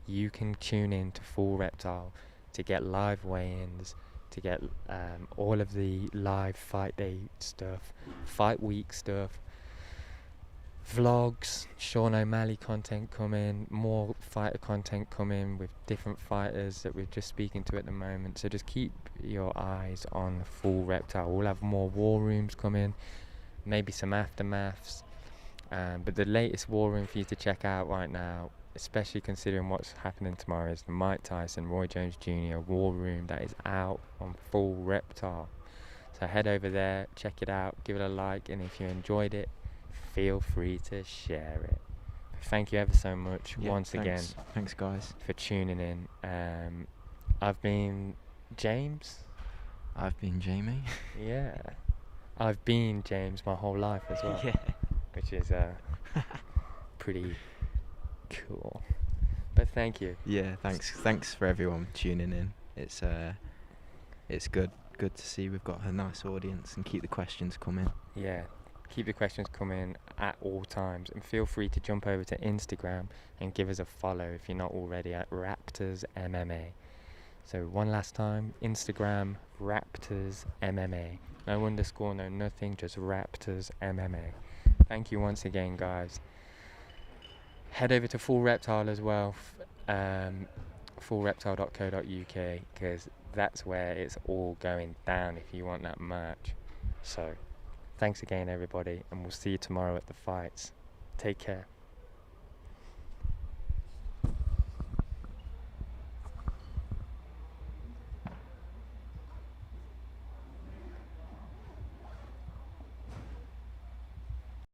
You can tune in to Full Reptile to get live weigh-ins, to get all of the live fight day stuff, fight week stuff, vlogs, Sean O'Malley content coming, more fighter content coming with different fighters that we're just speaking to at the moment. So just keep your eyes on Full Reptile. We'll have more war rooms coming, maybe some aftermaths, but the latest war room for you to check out right now, especially considering what's happening tomorrow, is the Mike Tyson, Roy Jones Jr. war room that is out on Full Reptile. So head over there, check it out, give it a like, and if you enjoyed it, feel free to share it. Thank you ever so much again. Thanks guys for tuning in. I've been James. I've been Jamie. Yeah. I've been James my whole life as well. Yeah. Which is pretty cool. But thank you. Yeah, thanks for everyone tuning in. It's good to see we've got a nice audience, and keep the questions coming. Yeah, keep the questions coming at all times, and feel free to jump over to Instagram and give us a follow if you're not already, at Raptors MMA. So one last time, Instagram, Raptors MMA. No underscore, no nothing, just Raptors MMA. Thank you once again, guys. Head over to Full Reptile as well, fullreptile.co.uk, because that's where it's all going down if you want that merch. So thanks again, everybody, and we'll see you tomorrow at the fights. Take care.